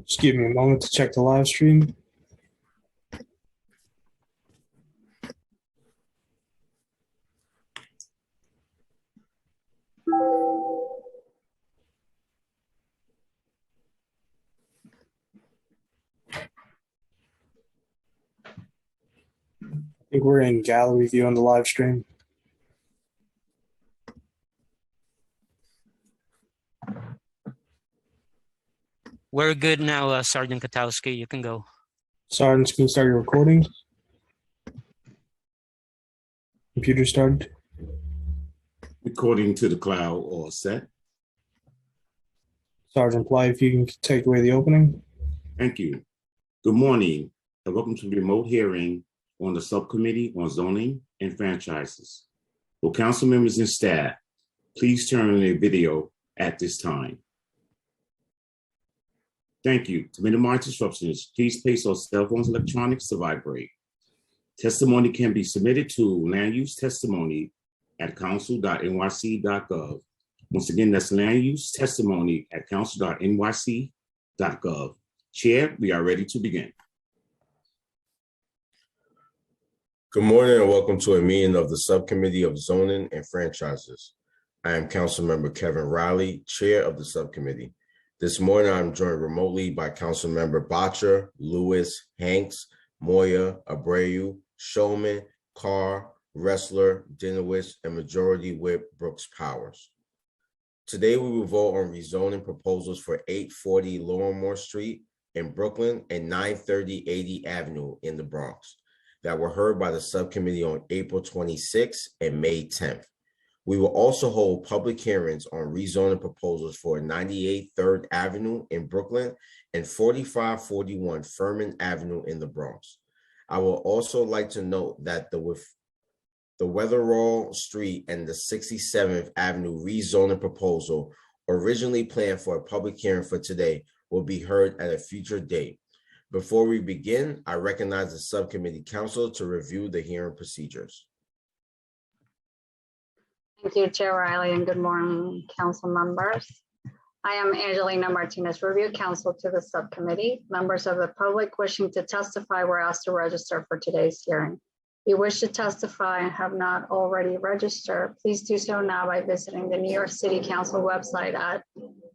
Just give me a moment to check the live stream. I think we're in gallery view on the live stream. We're good now, Sergeant Katowski. You can go. Sergeants, can you start your recording? Computer started. Recording to the cloud all set. Sergeant Bly, if you can take away the opening. Thank you. Good morning and welcome to the remote hearing on the Subcommittee on Zoning and Franchises. Will council members and staff please turn on their video at this time? Thank you. To minimize disruptions, please place your cell phones and electronics to vibrate. Testimony can be submitted to landusetestimony@council.nyc.gov. Once again, that's landusetestimony@council.nyc.gov. Chair, we are ready to begin. Good morning and welcome to a meeting of the Subcommittee of Zoning and Franchises. I am Councilmember Kevin Riley, Chair of the Subcommittee. This morning, I'm joined remotely by Councilmember Botcher, Lewis, Hanks, Moya, Abreu, Showman, Carr, Wrestler, Dinowitz, and Majority Whip Brooks Powers. Today, we will vote on rezoning proposals for 840 Lorimore Street in Brooklyn and 930 80 Avenue in the Bronx that were heard by the subcommittee on April 26th and May 10th. We will also hold public hearings on rezoning proposals for 98 3rd Avenue in Brooklyn and 4541 Furman Avenue in the Bronx. I will also like to note that the Weatherall Street and the 67th Avenue rezoning proposal, originally planned for a public hearing for today, will be heard at a future date. Before we begin, I recognize the subcommittee counsel to review the hearing procedures. Thank you, Chair Riley, and good morning, council members. I am Angelina Martinez, review counsel to the subcommittee. Members of the public wishing to testify were asked to register for today's hearing. If you wish to testify and have not already registered, please do so now by visiting the New York City Council website at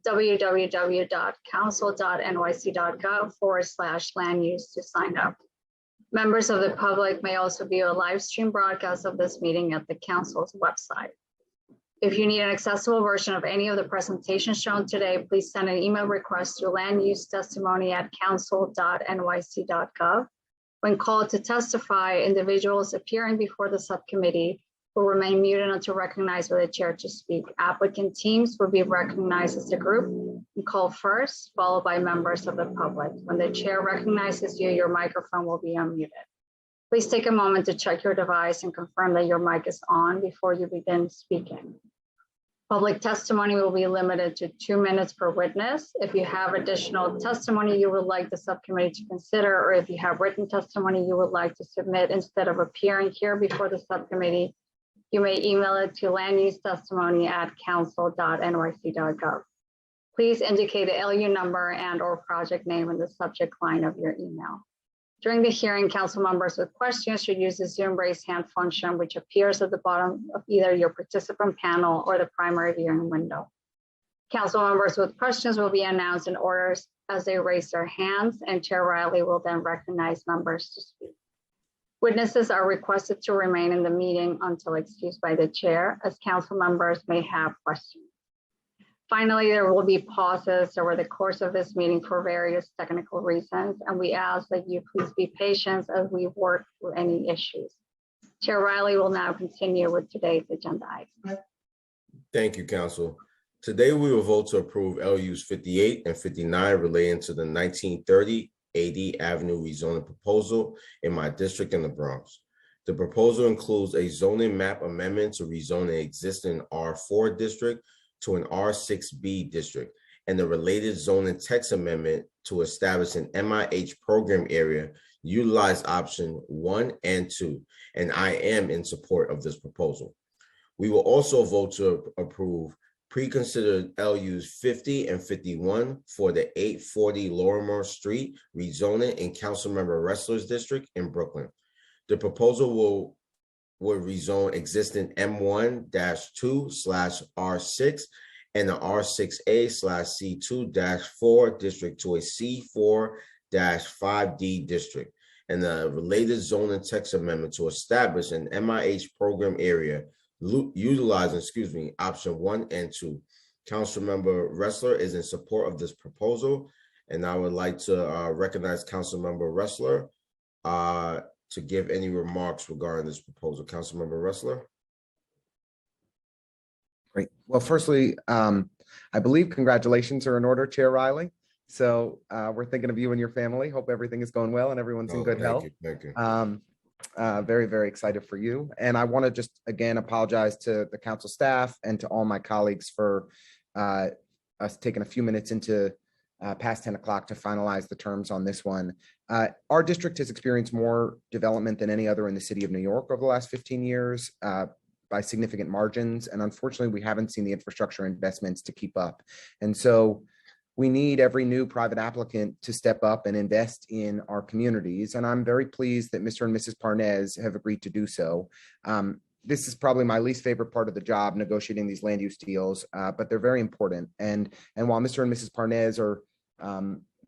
www.council.nyc.gov/land-use to sign up. Members of the public may also view a live stream broadcast of this meeting at the council's website. If you need an accessible version of any of the presentations shown today, please send an email request to landusetestimony@council.nyc.gov. When called to testify, individuals appearing before the subcommittee will remain muted until recognized by the chair to speak. Applicant teams will be recognized as a group and called first, followed by members of the public. When the chair recognizes you, your microphone will be unmuted. Please take a moment to check your device and confirm that your mic is on before you begin speaking. Public testimony will be limited to 2 minutes per witness. If you have additional testimony you would like the subcommittee to consider, or if you have written testimony you would like to submit instead of appearing here before the subcommittee, you may email it to landusetestimony@council.nyc.gov. Please indicate the LU number and/or project name in the subject line of your email. During the hearing, council members with questions should use the Zoom raise hand function, which appears at the bottom of either your participant panel or the primary viewing window. Council members with questions will be announced in order as they raise their hands, and Chair Riley will then recognize members to speak. Witnesses are requested to remain in the meeting until excused by the chair, as council members may have questions. Finally, there will be pauses over the course of this meeting for various technical reasons, and we ask that you please be patient as we work through any issues. Chair Riley will now continue with today's agenda items. Thank you, Council. Today, we will vote to approve LUs 58 and 59 relating to the 1930 80 Avenue rezoning proposal in my district in the Bronx. The proposal includes a zoning map amendment to rezone an existing R4 district to an R6B district, and the related zoning text amendment to establish an MIH program area, utilize option 1 and 2, and I am in support of this proposal. We will also vote to approve Pre-considered LUs 50 and 51 for the 840 Lorimer Street rezoning in Councilmember Ressler's district in Brooklyn. The proposal will rezone existing M1-2/R6 and the R6A/C2-4 district to a C4-5D district, and the related zoning text amendment to establish an MIH program area utilizing, option 1 and 2. Councilmember Ressler is in support of this proposal, and I would like to recognize Councilmember Ressler to give any remarks regarding this proposal. Councilmember Ressler. Great. Well, firstly, I believe congratulations are in order, Chair Riley. So we're thinking of you and your family. Hope everything is going well and everyone's in good health. Thank you. Very, very excited for you. And I want to just again apologize to the council staff and to all my colleagues for us taking a few minutes into past 10 o'clock to finalize the terms on this one. Our district has experienced more development than any other in the city of New York over the last 15 years by significant margins. And unfortunately, we haven't seen the infrastructure investments to keep up. And so we need every new private applicant to step up and invest in our communities. And I'm very pleased that Mr. and Mrs. Parnez have agreed to do so. This is probably my least favorite part of the job, negotiating these land use deals, but they're very important. And while Mr. and Mrs. Parnez are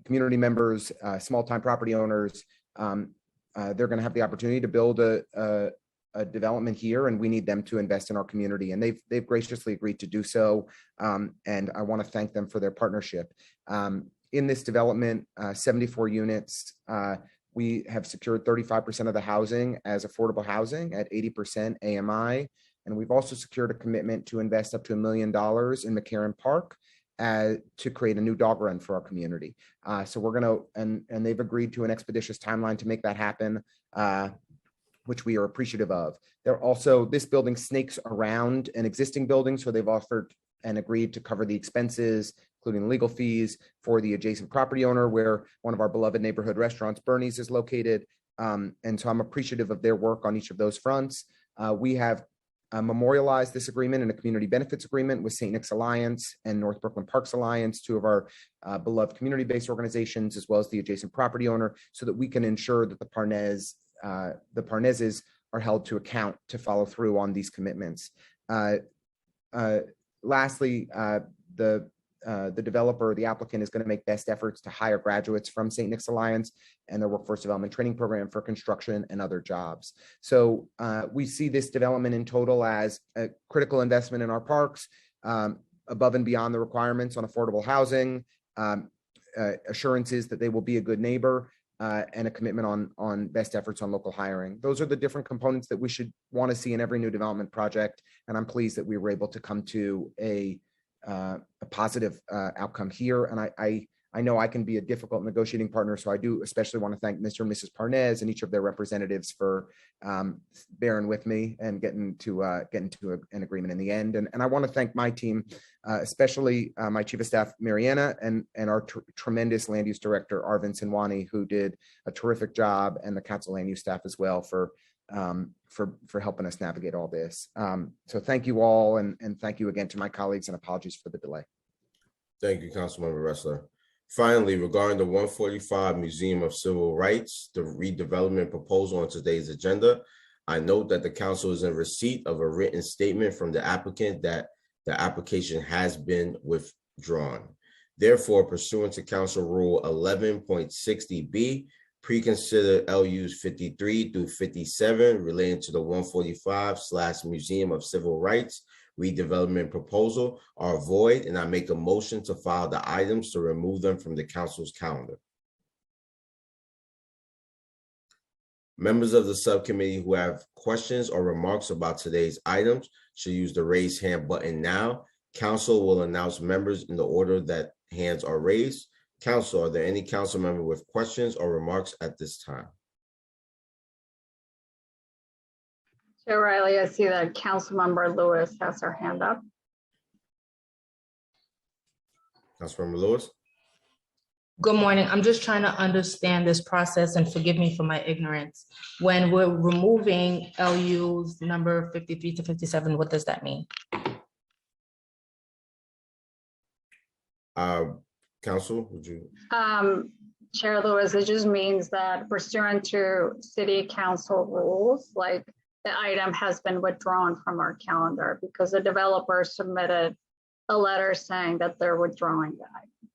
community members, small-time property owners, they're going to have the opportunity to build a development here, and we need them to invest in our community, and they've graciously agreed to do so, and I want to thank them for their partnership. In this development, 74 units, we have secured 35% of the housing as affordable housing at 80% AMI, and we've also secured a commitment to invest up to $1 million in McCarran Park to create a new dog run for our community. So we're going to, and they've agreed to an expeditious timeline to make that happen, which we are appreciative of. They're also, this building snakes around an existing building, so they've offered and agreed to cover the expenses, including legal fees for the adjacent property owner where one of our beloved neighborhood restaurants, Bernie's, is located. And so I'm appreciative of their work on each of those fronts. We have memorialized this agreement in a community benefits agreement with St. Nick's Alliance and North Brooklyn Parks Alliance, two of our beloved community-based organizations, as well as the adjacent property owner, so that we can ensure that the Parnezes are held to account to follow through on these commitments. Lastly, the developer, the applicant, is going to make best efforts to hire graduates from St. Nick's Alliance and their workforce development training program for construction and other jobs. So we see this development in total as a critical investment in our parks, above and beyond the requirements on affordable housing, assurances that they will be a good neighbor, and a commitment on best efforts on local hiring. Those are the different components that we should want to see in every new development project. And I'm pleased that we were able to come to a positive outcome here. And I know I can be a difficult negotiating partner, so I do especially want to thank Mr. and Mrs. Parnez and each of their representatives for bearing with me and getting to an agreement in the end. And I want to thank my team, especially my Chief of Staff, Mariana, and our tremendous Land Use Director, Arvin Sinwani, who did a terrific job, and the Council Land Use staff as well for helping us navigate all this. So thank you all, and thank you again to my colleagues, and apologies for the delay. Thank you, Councilmember Ressler. Finally, regarding the 145 Museum of Civil Rights, the redevelopment proposal on today's agenda, I note that the council is in receipt of a written statement from the applicant that the application has been withdrawn. Therefore, pursuant to Council Rule 11.60B, pre-considered LUs 53 through 57 relating to the 145/Museum of Civil Rights redevelopment proposal are void, and I make a motion to file the items to remove them from the council's calendar. Members of the subcommittee who have questions or remarks about today's items should use the raise hand button now. Council will announce members in the order that hands are raised. Council, are there any council member with questions or remarks at this time? Chair Riley, I see that Councilmember Lewis has her hand up. Councilmember Lewis? Good morning. I'm just trying to understand this process, and forgive me for my ignorance. When we're removing LUs number 53 to 57, what does that mean? Council, would you? Chair Lewis, it just means that pursuant to city council rules, like the item has been withdrawn from our calendar because the developer submitted a letter saying that they're withdrawing the item.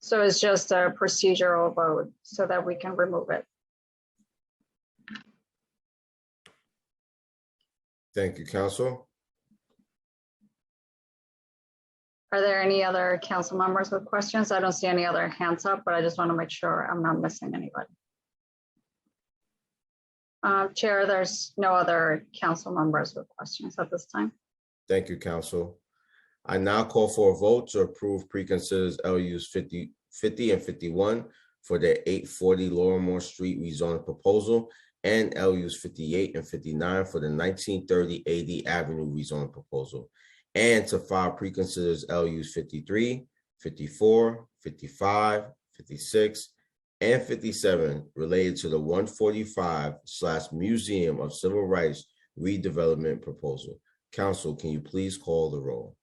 So it's just a procedural vote so that we can remove it. Thank you, Council. Are there any other council members with questions? I don't see any other hands up, but I just want to make sure I'm not missing anybody. Chair, there's no other council members with questions at this time. Thank you, Council. I now call for a vote to approve preconsiders LUs 50 and 51 for the 840 Lorimore Street rezoning proposal and LUs 58 and 59 for the 1930 AD Avenue rezoning proposal, and to file preconsiders LUs 53, 54, 55, 56, and 57 related to the 145/Museum of Civil Rights redevelopment proposal. Council, can you please call the roll?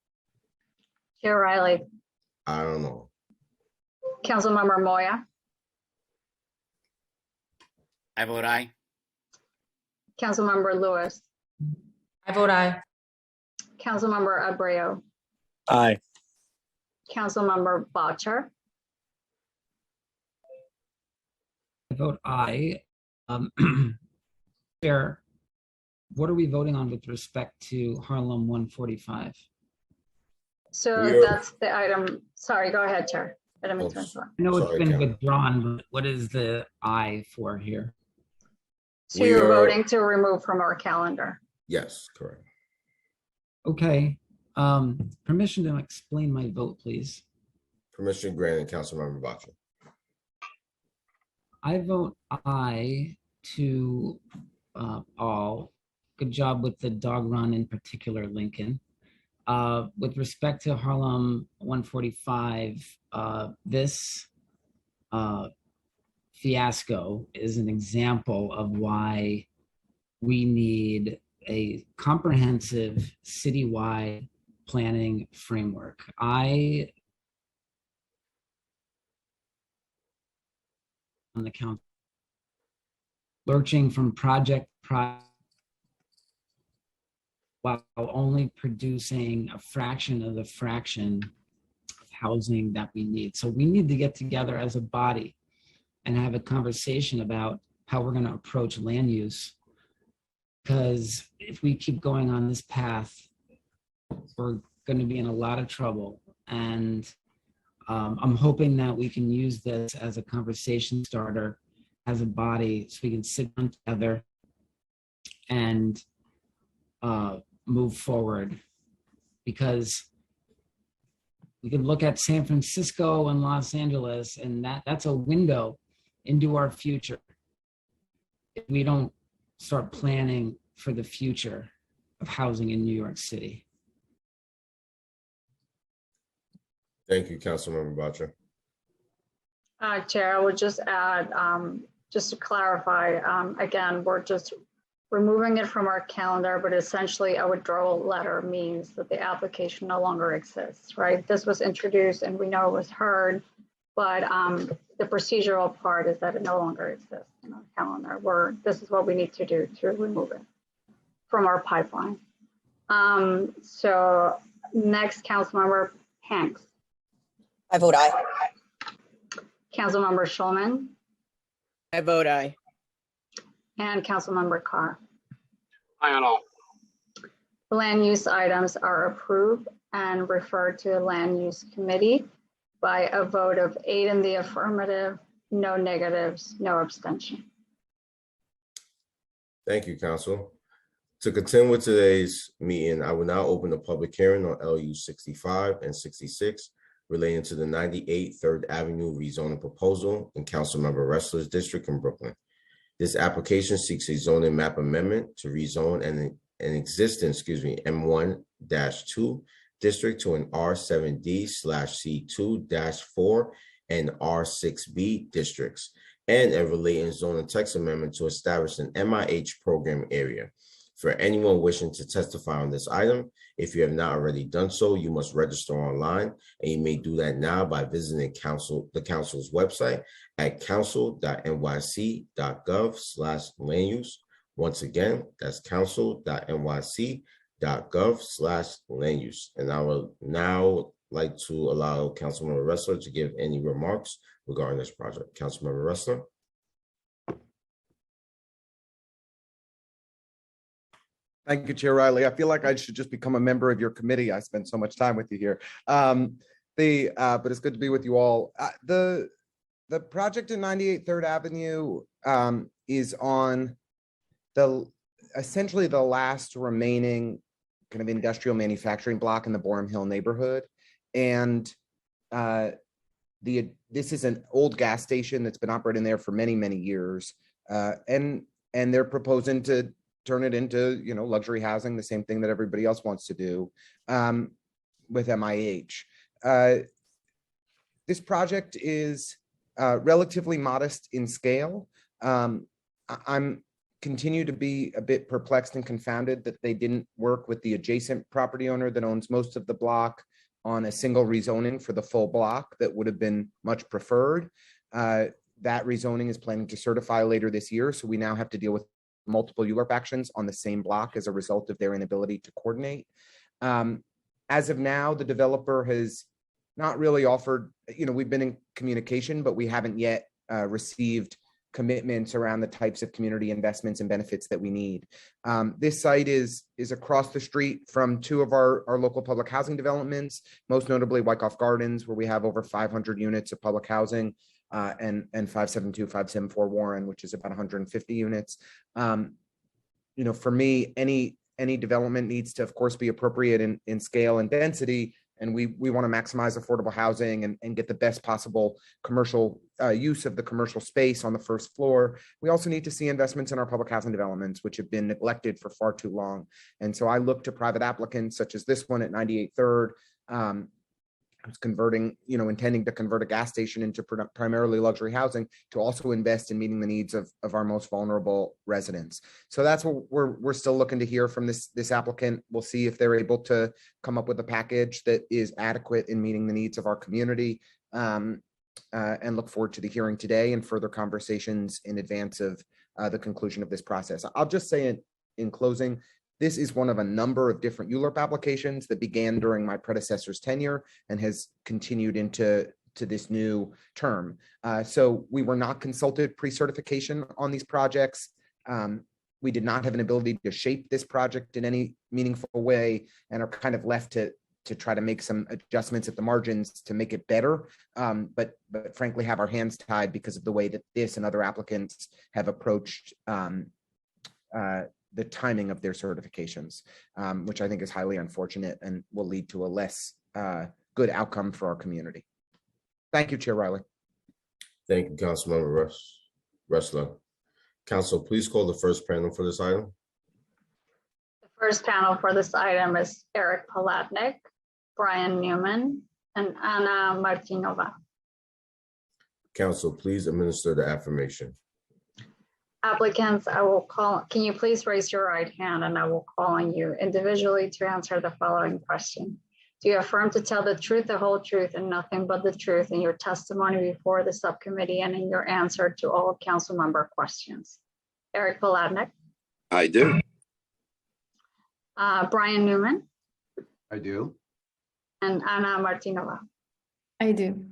Chair Riley, I don't know. Councilmember Moya, I vote aye. Councilmember Lewis, I vote aye. Councilmember Abreu, Aye. Councilmember Boucher, I vote aye. Chair, what are we voting on with respect to Harlem 145? so We are- that's the item. Sorry, go ahead, Chair. I didn't mean to interrupt. I know it's Sorry, been Karen. withdrawn, but what is the aye for here? So We you're are- voting to remove from our calendar. Yes, correct. Okay, permission to explain my vote, please. Permission granted, Councilmember Boucher. I vote aye to all. Good job with the dog run, in particular, Lincoln. With respect to Harlem 145, this fiasco is an example of why we need a comprehensive citywide planning framework. On the council, lurching from project while only producing a fraction of the fraction of housing that we need. So we need to get together as a body and have a conversation about how we're going to approach land use. Because if we keep going on this path, we're going to be in a lot of trouble. And I'm hoping that we can use this as a conversation starter as a body so we can sit down together and move forward. Because we can look at San Francisco and Los Angeles, and that's a window into our future. If we don't start planning for the future of housing in New York City. Thank you, Councilmember Boucher. Chair, I would just add, just to clarify, again, we're just removing it from our calendar, but essentially a withdrawal letter means that the application no longer exists, right? This was introduced and we know it was heard, but the procedural part is that it no longer exists in our calendar. This is what we need to do to remove it from our pipeline. So next, Councilmember Hanks. I vote aye. Councilmember Schulman I vote aye. and Councilmember Carr. Aye on all. The land use items are approved and referred to the Land Use Committee by a vote of 8 in the affirmative, no negatives, no abstention. Thank you, Council. To continue with today's meeting, I will now open the public hearing on LU 65 and 66 relating to the 98 3rd Avenue rezoning proposal in Councilmember Ressler's district in Brooklyn. This application seeks a zoning map amendment to rezone an existing, M1-2 district to an R7D/C2-4 and R6B districts, and a related zoning text amendment to establish an MIH program area. For anyone wishing to testify on this item, if you have not already done so, you must register online, and you may do that now by visiting the council's website at council.nyc.gov/land use. Once again, that's council.nyc.gov/land use. And I would now like to allow Councilmember Ressler to give any remarks regarding this project. Councilmember Ressler. Thank you, Chair Riley. I feel like I should just become a member of your committee. I spend so much time with you here. But it's good to be with you all. The project in 98 3rd Avenue is on essentially the last remaining kind of industrial manufacturing block in the Borum Hill neighborhood. And this is an old gas station that's been operating there for many, many years. And they're proposing to turn it into, luxury housing, the same thing that everybody else wants to do with MIH. This project is relatively modest in scale. I'm continue to be a bit perplexed and confounded that they didn't work with the adjacent property owner that owns most of the block on a single rezoning for the full block. That would have been much preferred. That rezoning is planning to certify later this year, so we now have to deal with multiple ULURP actions on the same block as a result of their inability to coordinate. As of now, the developer has not really offered, we've been in communication, but we haven't yet received commitments around the types of community investments and benefits that we need. This site is across the street from two of our local public housing developments, most notably Wyckoff Gardens, where we have over 500 units of public housing, and 572, 574 Warren, which is about 150 units. For me, any development needs to, of course, be appropriate in scale and density. And we want to maximize affordable housing and get the best possible commercial use of the commercial space on the first floor. We also need to see investments in our public housing developments, which have been neglected for far too long. And so I look to private applicants such as this one at 98 3rd, who's converting, intending to convert a gas station into primarily luxury housing, to also invest in meeting the needs of our most vulnerable residents. So that's what we're still looking to hear from this applicant. We'll see if they're able to come up with a package that is adequate in meeting the needs of our community, and look forward to the hearing today and further conversations in advance of the conclusion of this process. I'll just say in closing, this is one of a number of different ULURP applications that began during my predecessor's tenure and has continued into this new term. So we were not consulted pre-certification on these projects. We did not have an ability to shape this project in any meaningful way and are kind of left to try to make some adjustments at the margins to make it better. But frankly, have our hands tied because of the way that this and other applicants have approached the timing of their certifications, which I think is highly unfortunate and will lead to a less good outcome for our community. Thank you, Chair Riley. Thank you, Councilmember Ressler. Council, please call the first panel for this item. The first panel for this item is Eric Palatnik, Brian Newman, and Anna Martinova. Council, please administer the affirmation. Applicants, I will call, can you please raise your right hand and I will call on you individually to answer the following question. Do you affirm to tell the truth, the whole truth, and nothing but the truth in your testimony before the subcommittee and in your answer to all council member questions? Eric Palatnik. I do. Brian Newman. I do. And Anna Martinova. I do.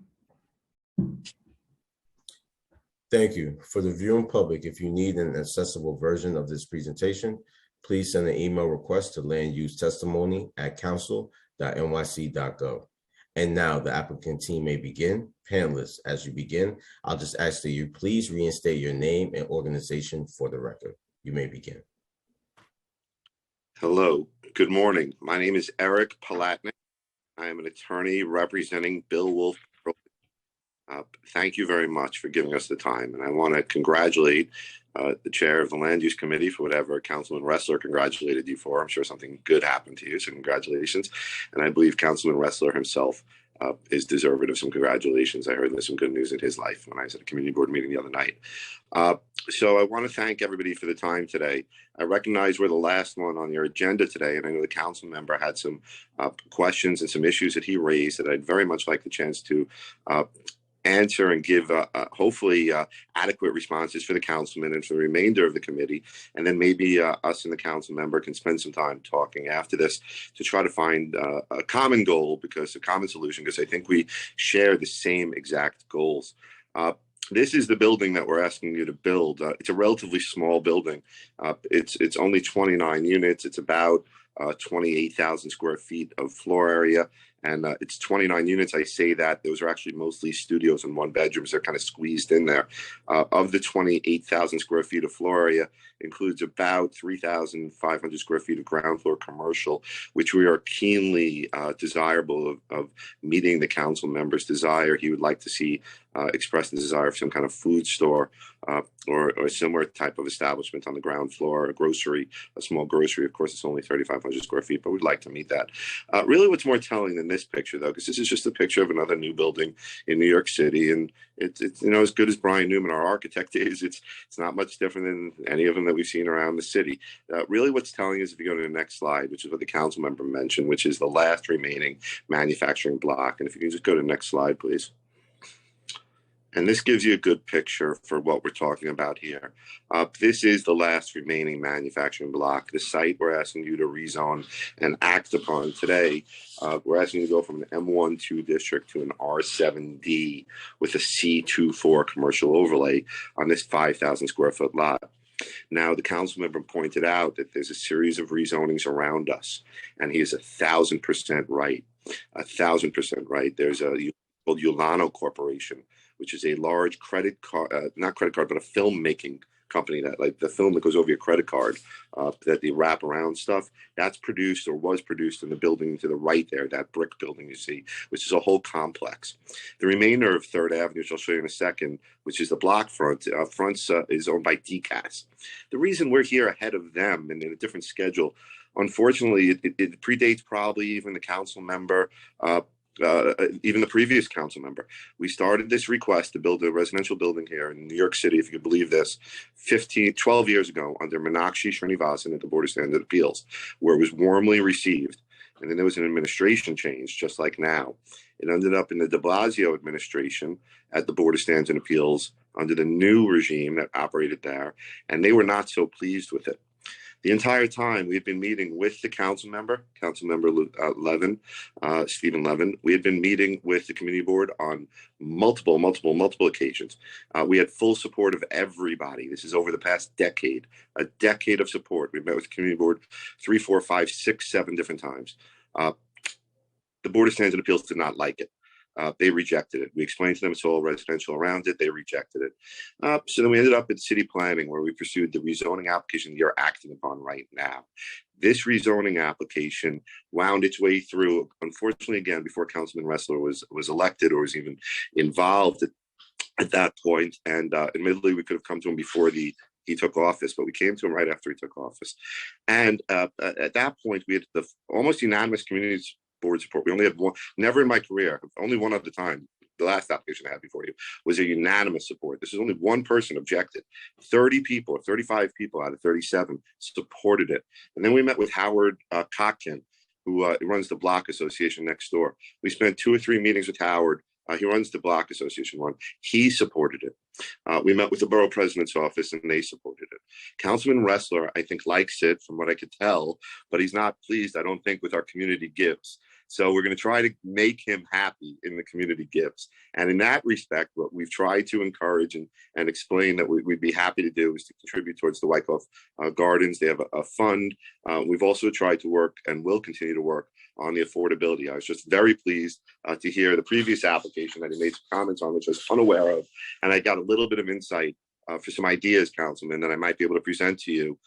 Thank you. For the viewing public, if you need an accessible version of this presentation, please send an email request to landusetestimony@council.nyc.gov. And now the applicant team may begin. Panelists, as you begin, I'll just ask that you please reinstate your name and organization for the record. You may begin. Hello, good morning. My name is Eric Palatnik. I am an attorney representing Bill Wolf. Thank you very much for giving us the time. And I want to congratulate the chair of the Land Use Committee for whatever Councilman Ressler congratulated you for. I'm sure something good happened to you, so congratulations. And I believe Councilman Ressler himself is deserving of some congratulations. I heard there's some good news in his life when I was at a community board meeting the other night. So I want to thank everybody for the time today. I recognize we're the last one on your agenda today, and I know the council member had some questions and some issues that he raised that I'd very much like the chance to answer and give hopefully adequate responses for the councilman and for the remainder of the committee. And then maybe us and the council member can spend some time talking after this to try to find a common goal, because a common solution, because I think we share the same exact goals. This is the building that we're asking you to build. It's a relatively small building. It's only 29 units. It's about 28,000 square feet of floor area. And it's 29 units. I say that those are actually mostly studios and one bedrooms. They're kind of squeezed in there. Of the 28,000 square feet of floor area, includes about 3,500 square feet of ground floor commercial, which we are keenly desirable of meeting the council member's desire. He would like to see express the desire for some kind of food store or a similar type of establishment on the ground floor, a small grocery. Of course, it's only 3,500 square feet, but we'd like to meet that. Really, what's more telling than this picture, though, because this is just a picture of another new building in New York City, and it's as good as Brian Newman, our architect, is. It's not much different than any of them that we've seen around the city. Really, what's telling is if you go to the next slide, which is what the council member mentioned, which is the last remaining manufacturing block, and if you can just go to the next slide, please. And this gives you a good picture for what we're talking about here. This is the last remaining manufacturing block. The site we're asking you to rezone and act upon today. We're asking you to go from an M1-2 district to an R7D with a C24 commercial overlay on this 5,000 square foot lot. Now, the council member pointed out that there's a series of rezonings around us, and he is 1,000% right. 1,000% right. There's a called Ulano Corporation, which is a large not credit card, but a filmmaking company that, like the film that goes over your credit card, that they wrap around stuff. That's produced or was produced in the building to the right there, that brick building you see, which is a whole complex. The remainder of 3rd Avenue, which I'll show you in a second, which is the block front, is owned by DCAS. The reason we're here ahead of them and in a different schedule, unfortunately, it predates probably even the council member, even the previous council member. We started this request to build a residential building here in New York City, if you could believe this, 12 years ago under Meenakshi Srinivasan at the Board of Standard Appeals, where it was warmly received. And then there was an administration change, just like now. It ended up in the de Blasio administration at the Board of Standards and Appeals under the new regime that operated there, and they were not so pleased with it. The entire time we've been meeting with the council member Levin, Stephen Levin. We had been meeting with the community board on multiple occasions. We had full support of everybody. This is over the past decade, a decade of support. We've met with the community board 3, 4, 5, 6, 7 different times. The Board of Standards and Appeals did not like it. They rejected it. We explained to them it's all residential around it. They rejected it. So then we ended up at city planning, where we pursued the rezoning application you're acting upon right now. This rezoning application wound its way through, unfortunately, again, before Councilman Ressler was elected or was even involved at that point. And admittedly, we could have come to him before he took office, but we came to him right after he took office. And at that point, we had the almost unanimous community board support. We only had one, never in my career, only one other time. The last application I had before you was a unanimous support. This is only one person objected. 30 people, 35 people out of 37 supported it. And then we met with Howard Cockton, who runs the Block Association next door. We spent 2 or 3 meetings with Howard. He runs the Block Association one. He supported it. We met with the borough president's office and they supported it. Councilman Ressler, I think, likes it from what I could tell, but he's not pleased, I don't think, with our community gifts. So we're going to try to make him happy in the community gifts. And in that respect, what we've tried to encourage and explain that we'd be happy to do is to contribute towards the Wyckoff Gardens. They have a fund. We've also tried to work and will continue to work on the affordability. I was just very pleased to hear the previous application that he made some comments on, which I was unaware of. And I got a little bit of insight for some ideas, Councilman, that I might be able to present to you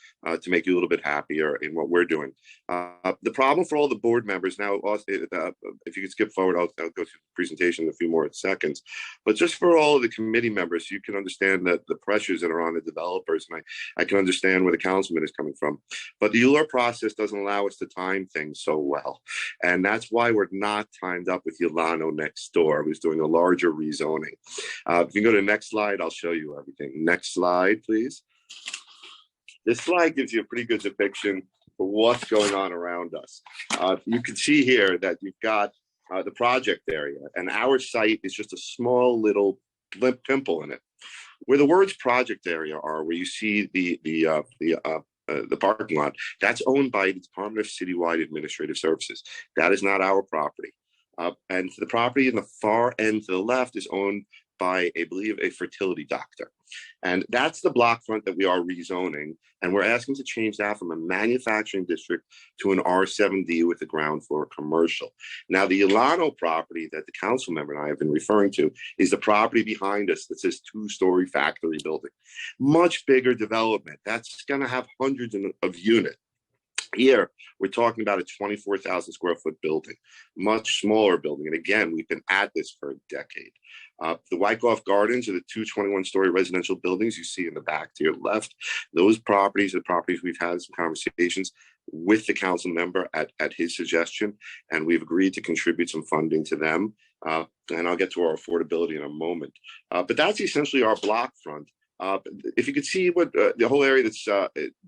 to make you a little bit happier in what we're doing. The problem for all the board members now, if you could skip forward, I'll go through the presentation in a few more seconds. But just for all of the committee members, you can understand that the pressures that are on the developers, and I can understand where the councilman is coming from. But the ULURP process doesn't allow us to time things so well. And that's why we're not timed up with Yolano next door, who's doing a larger rezoning. If you go to the next slide, I'll show you everything. Next slide, please. This slide gives you a pretty good depiction for what's going on around us. You can see here that you've got the project area, and our site is just a small little pimple in it. Where the words project area are, where you see the parking lot, that's owned by the Department of Citywide Administrative Services. That is not our property. And the property in the far end to the left is owned by, I believe, a fertility doctor. And that's the block front that we are rezoning. And we're asking to change that from a manufacturing district to an R7D with a ground floor commercial. Now, the Yolano property that the council member and I have been referring to is the property behind us that says two-story factory building. Much bigger development. That's going to have hundreds of units. Here, we're talking about a 24,000 square foot building, much smaller building. And again, we've been at this for a decade. The Wyckoff Gardens are the two 21-story residential buildings you see in the back to your left. Those properties are the properties we've had some conversations with the council member at his suggestion, and we've agreed to contribute some funding to them. And I'll get to our affordability in a moment. But that's essentially our block front. If you could see what the whole area that's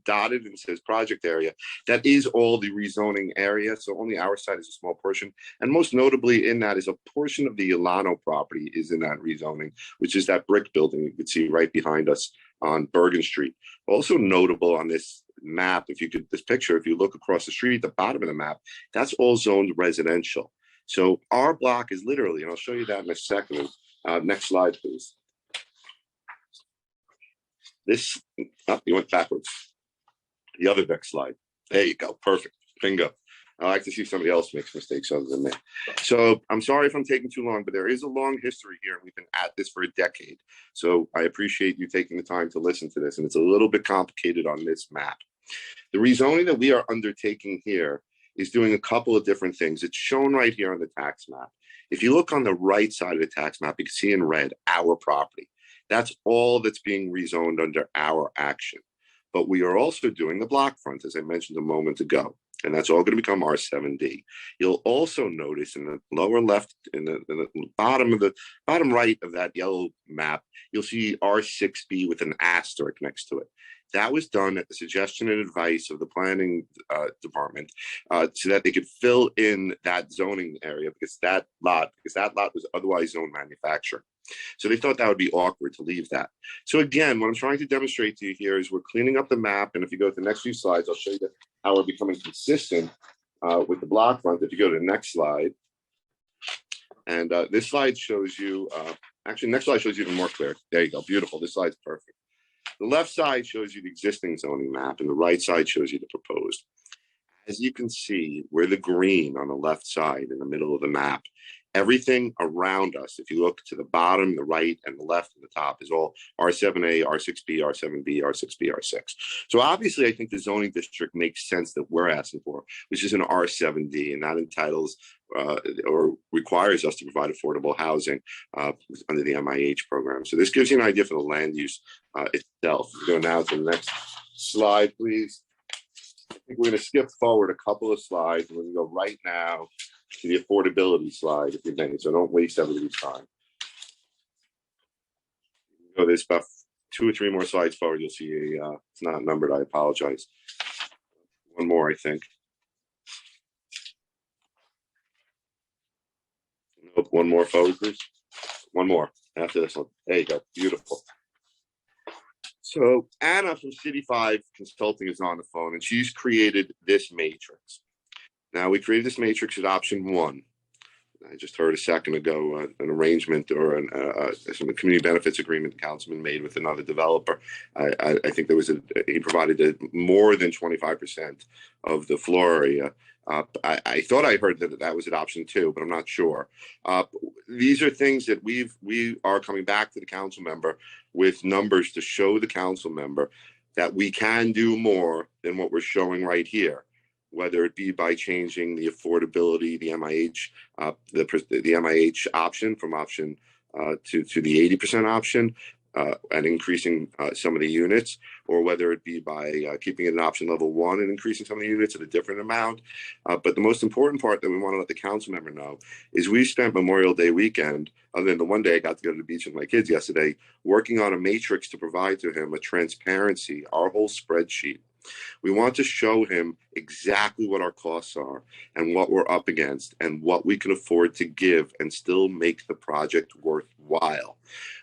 dotted and says project area, that is all the rezoning area. So only our side is a small portion. And most notably in that is a portion of the Yolano property is in that rezoning, which is that brick building you can see right behind us on Bergen Street. Also notable on this map, if you look across the street, the bottom of the map, that's all zoned residential. So our block is literally, and I'll show you that in a second. Next slide, please. This, you went backwards. The other next slide. There you go. Perfect. Bingo. I like to see somebody else makes mistakes other than me. So I'm sorry if I'm taking too long, but there is a long history here. We've been at this for a decade. So I appreciate you taking the time to listen to this. And it's a little bit complicated on this map. The rezoning that we are undertaking here is doing a couple of different things. It's shown right here on the tax map. If you look on the right side of the tax map, you can see in red, our property. That's all that's being rezoned under our action. But we are also doing the block front, as I mentioned a moment ago, and that's all going to become R7D. You'll also notice in the lower left, in the bottom right of that yellow map, you'll see R6B with an asterisk next to it. That was done at the suggestion and advice of the planning department so that they could fill in that zoning area because that lot was otherwise zoned manufacturing. So they thought that would be awkward to leave that. So again, what I'm trying to demonstrate to you here is we're cleaning up the map. And if you go to the next few slides, I'll show you how we're becoming consistent with the block front. If you go to the next slide, and this slide shows you, actually, next slide shows you even more clear. There you go. Beautiful. This slide's perfect. The left side shows you the existing zoning map, and the right side shows you the proposed. As you can see, we're the green on the left side in the middle of the map. Everything around us, if you look to the bottom, the right, and the left, and the top, is all R7A, R6B, R7B, R6B, R6. So obviously, I think the zoning district makes sense that we're asking for, which is an R7D, and that entitles or requires us to provide affordable housing under the MIH program. So this gives you an idea for the land use itself. We go now to the next slide, please. I think we're going to skip forward a couple of slides. We're going to go right now to the affordability slide, if you may, so don't waste everybody's time. So there's about 2 or 3 more slides forward. You'll see it's not numbered. I apologize. One more, I think. Nope, one more forward, please. One more after this one. There you go. Beautiful. So Anna from City 5 Consulting is on the phone, and she's created this matrix. Now, we created this matrix at option 1. I just heard a second ago an arrangement or some community benefits agreement the councilman made with another developer. I think there was he provided more than 25% of the floor area. I thought I heard that was an option too, but I'm not sure. These are things that we are coming back to the council member with numbers to show the council member that we can do more than what we're showing right here, whether it be by changing the affordability, the MIH, the MIH option from option to the 80% option, and increasing some of the units, or whether it be by keeping it in option level 1 and increasing some of the units at a different amount. But the most important part that we want to let the council member know is we spent Memorial Day weekend, other than the one day I got to go to the beach with my kids yesterday, working on a matrix to provide to him a transparency, our whole spreadsheet. We want to show him exactly what our costs are and what we're up against and what we can afford to give and still make the project worthwhile.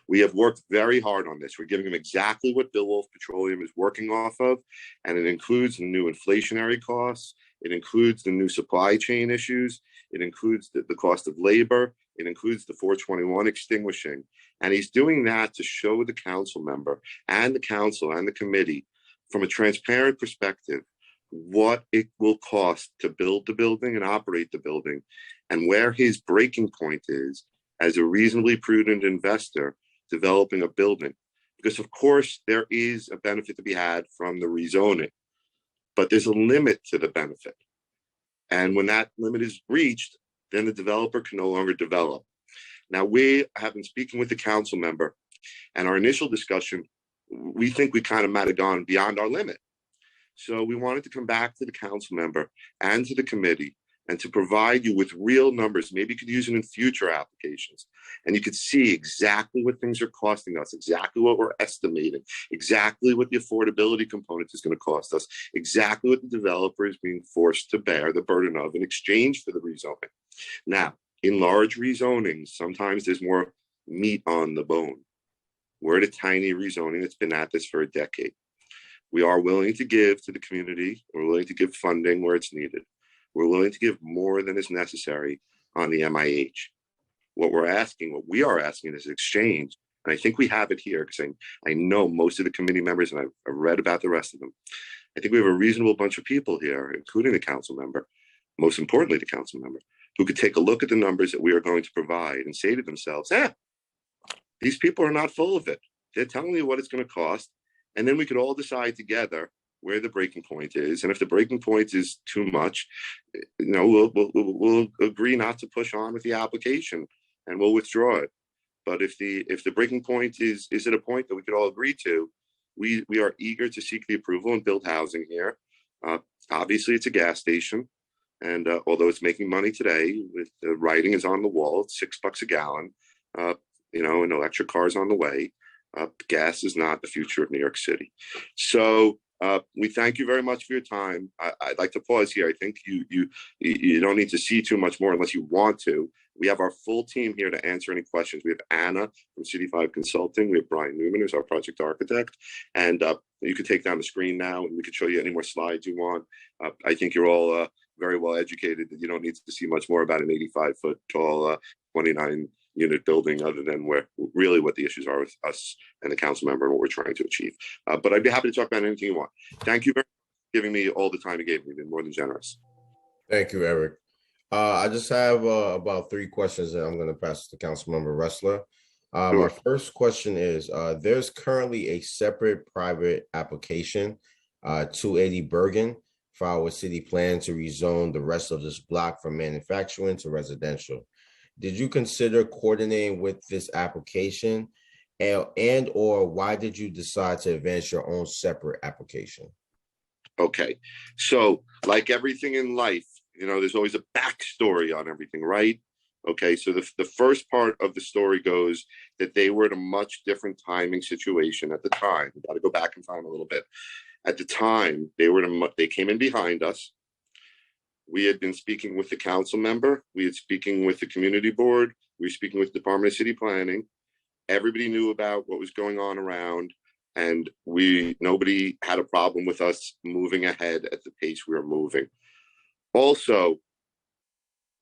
We have worked very hard on this. We're giving him exactly what Bill Wolf Petroleum is working off of, and it includes the new inflationary costs. It includes the new supply chain issues. It includes the cost of labor. It includes the 421 extinguishing. And he's doing that to show the council member and the council and the committee from a transparent perspective what it will cost to build the building and operate the building, and where his breaking point is as a reasonably prudent investor developing a building. Because of course there is a benefit to be had from the rezoning, but there's a limit to the benefit. And when that limit is reached, then the developer can no longer develop. Now, we have been speaking with the council member, and our initial discussion, we think we kind of might have gone beyond our limit. So we wanted to come back to the council member and to the committee and to provide you with real numbers. Maybe you could use it in future applications, and you could see exactly what things are costing us, exactly what we're estimating, exactly what the affordability component is going to cost us, exactly what the developer is being forced to bear the burden of in exchange for the rezoning. Now, in large rezonings, sometimes there's more meat on the bone. We're at a tiny rezoning that's been at this for a decade. We are willing to give to the community. We're willing to give funding where it's needed. We're willing to give more than is necessary on the MIH. What we are asking is exchange, and I think we have it here because I know most of the committee members, and I've read about the rest of them. I think we have a reasonable bunch of people here, including the council member, most importantly the council member, who could take a look at the numbers that we are going to provide and say to themselves, these people are not full of it. They're telling you what it's going to cost. And then we could all decide together where the breaking point is. And if the breaking point is too much, we'll agree not to push on with the application and we'll withdraw it. But if the breaking point is at a point that we could all agree to, we are eager to seek the approval and build housing here. Obviously, it's a gas station. And although it's making money today, with the writing is on the wall, it's $6 a gallon. An electric car is on the way. Gas is not the future of New York City. So we thank you very much for your time. I'd like to pause here. I think you don't need to see too much more unless you want to. We have our full team here to answer any questions. We have Anna from City 5 Consulting. We have Brian Newman, who's our project architect. And you can take down the screen now and we can show you any more slides you want. I think you're all very well educated that you don't need to see much more about an 85-foot tall, 29-unit building other than what the issues are with us and the council member and what we're trying to achieve. But I'd be happy to talk about anything you want. Thank you very much for giving me all the time you gave me. You've been more than generous. Thank you, Eric. I just have about 3 questions that I'm going to pass to Councilmember Ressler. Sure. My first question is, there's currently a separate private application, 280 Bergen, filed with city plan to rezone the rest of this block from manufacturing to residential. Did you consider coordinating with this application and or why did you decide to advance your own separate application? Okay, so like everything in life, there's always a backstory on everything, right? Okay, so the first part of the story goes that they were at a much different timing situation at the time. We got to go back in time a little bit. At the time, they came in behind us. We had been speaking with the council member. We had speaking with the community board. We were speaking with the Department of City Planning. Everybody knew about what was going on around, and nobody had a problem with us moving ahead at the pace we were moving. Also,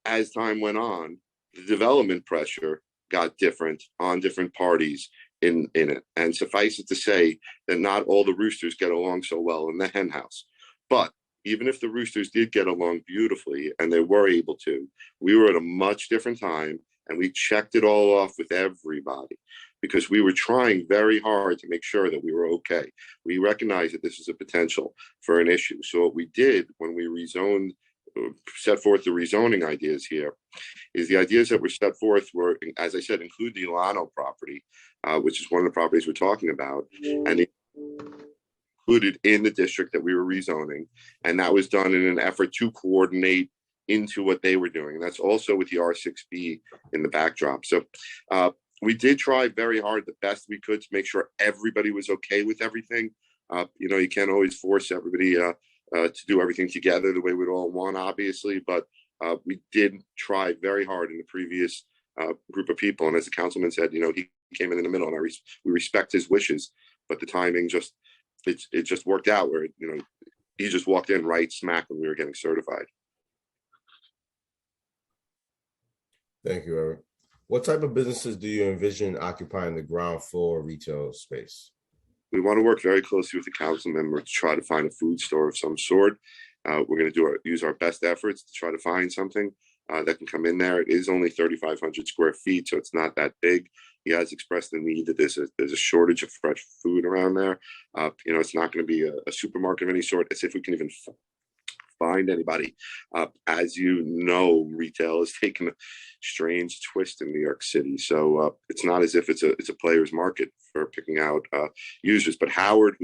as time went on, the development pressure got different on different parties in it. And suffice it to say that not all the roosters get along so well in the hen house. But even if the roosters did get along beautifully and they were able to, we were at a much different time and we checked it all off with everybody because we were trying very hard to make sure that we were okay. We recognized that this is a potential for an issue. So what we did when we rezoned, set forth the rezoning ideas here, is the ideas that were set forth were, as I said, include the Ilano property, which is one of the properties we're talking about, and included in the district that we were rezoning. And that was done in an effort to coordinate into what they were doing. And that's also with the R6B in the backdrop. So we did try very hard, the best we could, to make sure everybody was okay with everything. You can't always force everybody to do everything together the way we'd all want, obviously, but we did try very hard in the previous group of people. And as the councilman said, he came in the middle, and we respect his wishes, but the timing it just worked out where, he just walked in right smack when we were getting certified. Thank you, Eric. What type of businesses do you envision occupying the ground floor retail space? We want to work very closely with the council member to try to find a food store of some sort. We're going to use our best efforts to try to find something that can come in there. It is only 3,500 square feet, so it's not that big. He has expressed the need that there's a shortage of fresh food around there. It's not going to be a supermarket of any sort, as if we can even find anybody. As you know, retail has taken a strange twist in New York City. So it's not as if it's a player's market for picking out users. But Howard,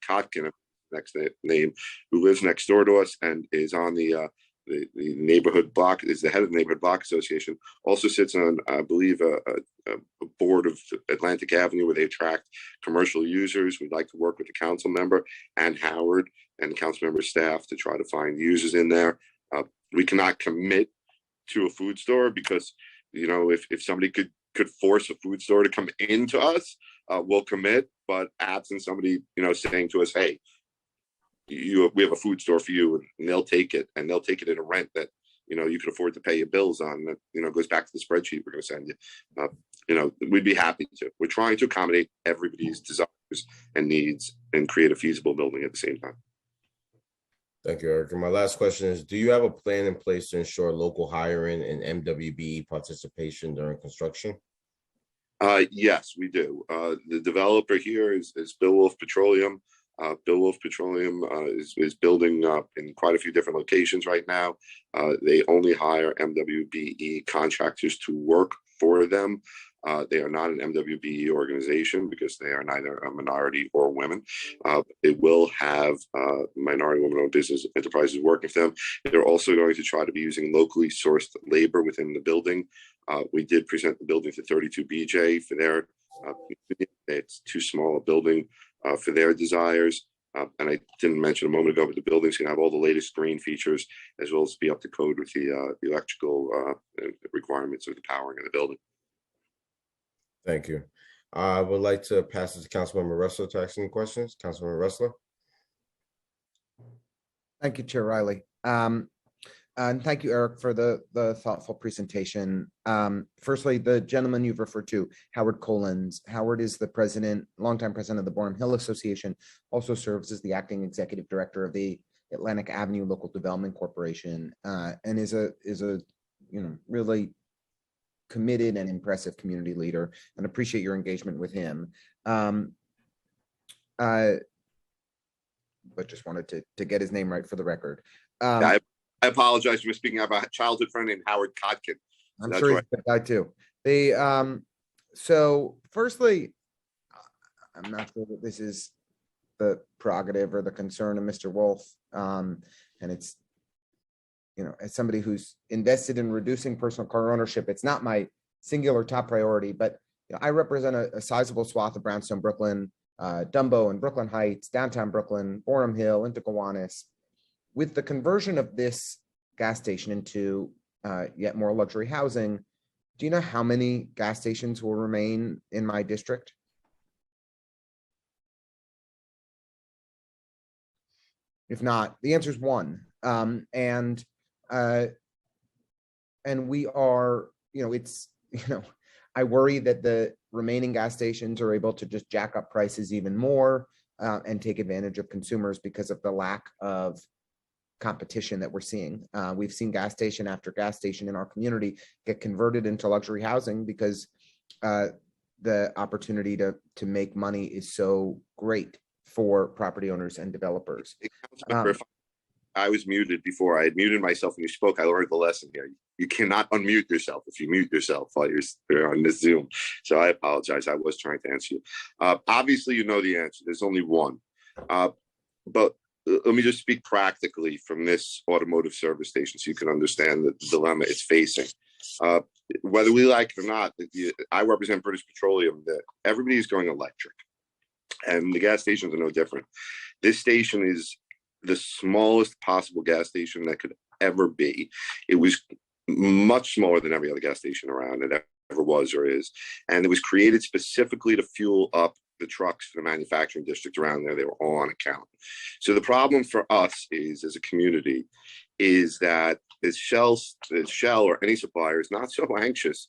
Kotkin, next name, who lives next door to us and is on the neighborhood block, is the head of the neighborhood block association, also sits on, I believe, a board of Atlantic Avenue where they attract commercial users. We'd like to work with the council member and Howard and the council member staff to try to find users in there. We cannot commit to a food store because, if somebody could force a food store to come into us, we'll commit. But absent somebody, saying to us, hey, we have a food store for you, and they'll take it, and they'll take it at a rent that you can afford to pay your bills on, that goes back to the spreadsheet we're going to send you. We'd be happy to. We're trying to accommodate everybody's desires and needs and create a feasible building at the same time. Thank you, Eric. And my last question is, do you have a plan in place to ensure local hiring and MWBE participation during construction? Yes, we do. The developer here is Bill Wolf Petroleum. Bill Wolf Petroleum is building up in quite a few different locations right now. They only hire MWBE contractors to work for them. They are not an MWBE organization because they are neither a minority or women. They will have minority women-owned business enterprises working for them. They're also going to try to be using locally sourced labor within the building. We did present the building to 32BJ for their, it's too small a building for their desires. And I didn't mention a moment ago, but the building's going to have all the latest green features, as well as be up to code with the electrical requirements of the powering of the building. Thank you. I would like to pass it to Councilmember Ressler to ask any questions. Councilmember Ressler. Thank you, Chair Riley. And thank you, Eric, for the thoughtful presentation. Firstly, the gentleman you've referred to, Howard Collins. Howard is the longtime president of the Borum Hill Association, also serves as the acting executive director of the Atlantic Avenue Local Development Corporation, and is a really committed and impressive community leader, and appreciate your engagement with him. But just wanted to get his name right for the record. I apologize for speaking about a childhood friend named Howard Kotkin. I'm sure he's a good guy too. So firstly, I'm not sure that this is the prerogative or the concern of Mr. Wolf. And it's, as somebody who's invested in reducing personal car ownership, it's not my singular top priority, but I represent a sizable swath of Brownstone, Brooklyn, Dumbo and Brooklyn Heights, downtown Brooklyn, Borum Hill, into Gowanus. With the conversion of this gas station into yet more luxury housing, do you know how many gas stations will remain in my district? If not, the answer is one. And we are, it's, I worry that the remaining gas stations are able to just jack up prices even more and take advantage of consumers because of the lack of competition that we're seeing. We've seen gas station after gas station in our community get converted into luxury housing because the opportunity to make money is so great for property owners and developers. I was muted before. I had muted myself when you spoke. I learned the lesson here. You cannot unmute yourself if you mute yourself while you're on this Zoom. So I apologize. I was trying to answer you. Obviously, you know the answer. There's only one. But let me just speak practically from this automotive service station so you can understand the dilemma it's facing. Whether we like it or not, I represent British Petroleum. That everybody's going electric, and the gas stations are no different. This station is the smallest possible gas station that could ever be. It was much smaller than every other gas station around. It ever was or is, and it was created specifically to fuel up the trucks for the manufacturing district around there. They were all on account. So the problem for us is, as a community, is that Shell or any supplier is not so anxious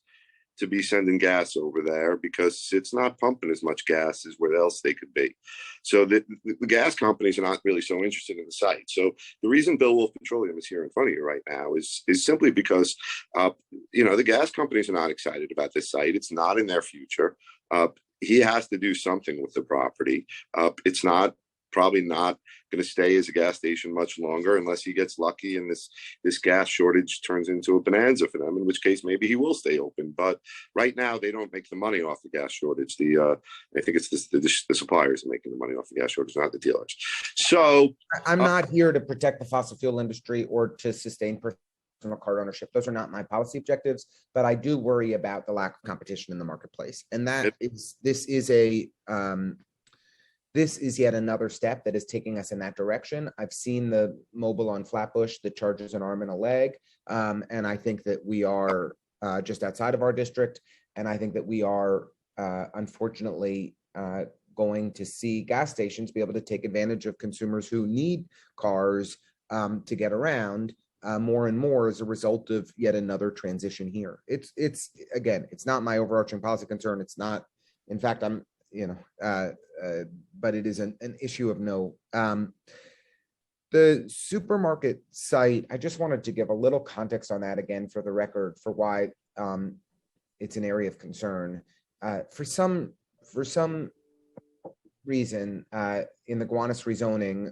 to be sending gas over there because it's not pumping as much gas as where else they could be. So the gas companies are not really so interested in the site. So the reason Bill Wolf Petroleum is here in front of you right now is simply because, the gas companies are not excited about this site. It's not in their future. He has to do something with the property. It's probably not going to stay as a gas station much longer unless he gets lucky and this gas shortage turns into a bonanza for them, in which case maybe he will stay open. But right now they don't make the money off the gas shortage. I think it's the suppliers are making the money off the gas shortage, not the dealers. So I'm not here to protect the fossil fuel industry or to sustain personal car ownership. Those are not my policy objectives, but I do worry about the lack of competition in the marketplace. And this is yet another step that is taking us in that direction. I've seen the mobile on Flatbush that charges an arm and a leg. And I think that we are just outside of our district. And I think that we are unfortunately going to see gas stations be able to take advantage of consumers who need cars to get around more and more as a result of yet another transition here. It's again, it's not my overarching policy concern. It's not, in fact, but it is an issue of note. The supermarket site, I just wanted to give a little context on that again for the record for why it's an area of concern. For some reason, in the Gowanus rezoning,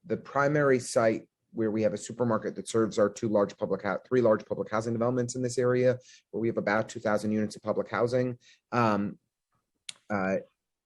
the primary site where we have a supermarket that serves our three large public housing developments in this area, where we have about 2,000 units of public housing,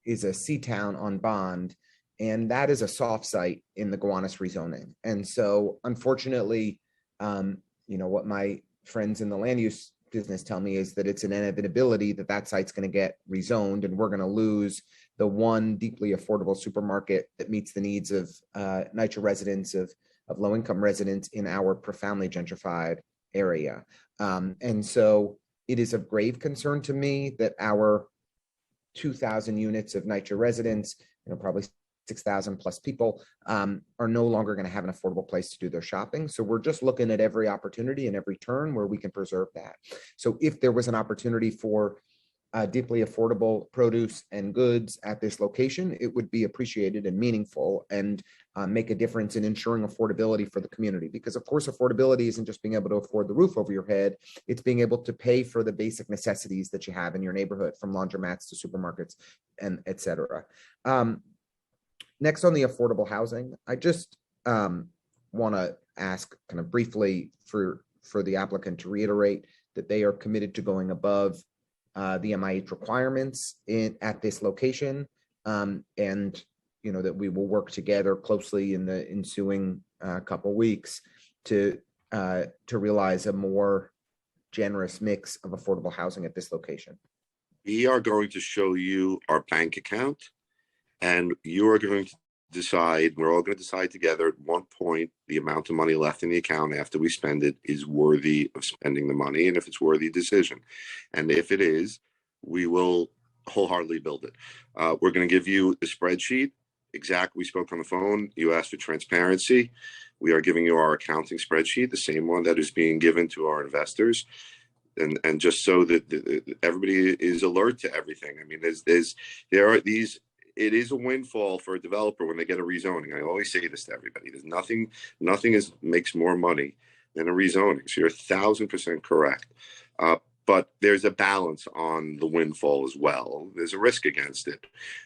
is a C-Town on Bond, and that is a soft site in the Gowanus rezoning. And so unfortunately, what my friends in the land use business tell me is that it's an inevitability that site's going to get rezoned, and we're going to lose the one deeply affordable supermarket that meets the needs of NYCC residents, of low-income residents in our profoundly gentrified area. And so it is of grave concern to me that our 2,000 units of NYCC residents, probably 6,000 plus people, are no longer going to have an affordable place to do their shopping. So we're just looking at every opportunity and every turn where we can preserve that. So if there was an opportunity for deeply affordable produce and goods at this location, it would be appreciated and meaningful and make a difference in ensuring affordability for the community. Because of course, affordability isn't just being able to afford the roof over your head, it's being able to pay for the basic necessities that you have in your neighborhood, from laundromats to supermarkets and et cetera. Next on the affordable housing, I just want to ask kind of briefly for the applicant to reiterate that they are committed to going above the MIH requirements at this location, and that we will work together closely in the ensuing couple weeks to realize a more generous mix of affordable housing at this location. We are going to show you our bank account, and you are going to decide, we're all going to decide together at one point the amount of money left in the account after we spend it is worthy of spending the money, and if it's worthy decision. And if it is, we will wholeheartedly build it. We're going to give you the spreadsheet. We spoke on the phone. You asked for transparency. We are giving you our accounting spreadsheet, the same one that is being given to our investors. and just so that everybody is alert to everything. I mean, there are these. It is a windfall for a developer when they get a rezoning. I always say this to everybody. There's nothing makes more money than a rezoning. So you're 1,000% correct. But there's a balance on the windfall as well. There's a risk against it.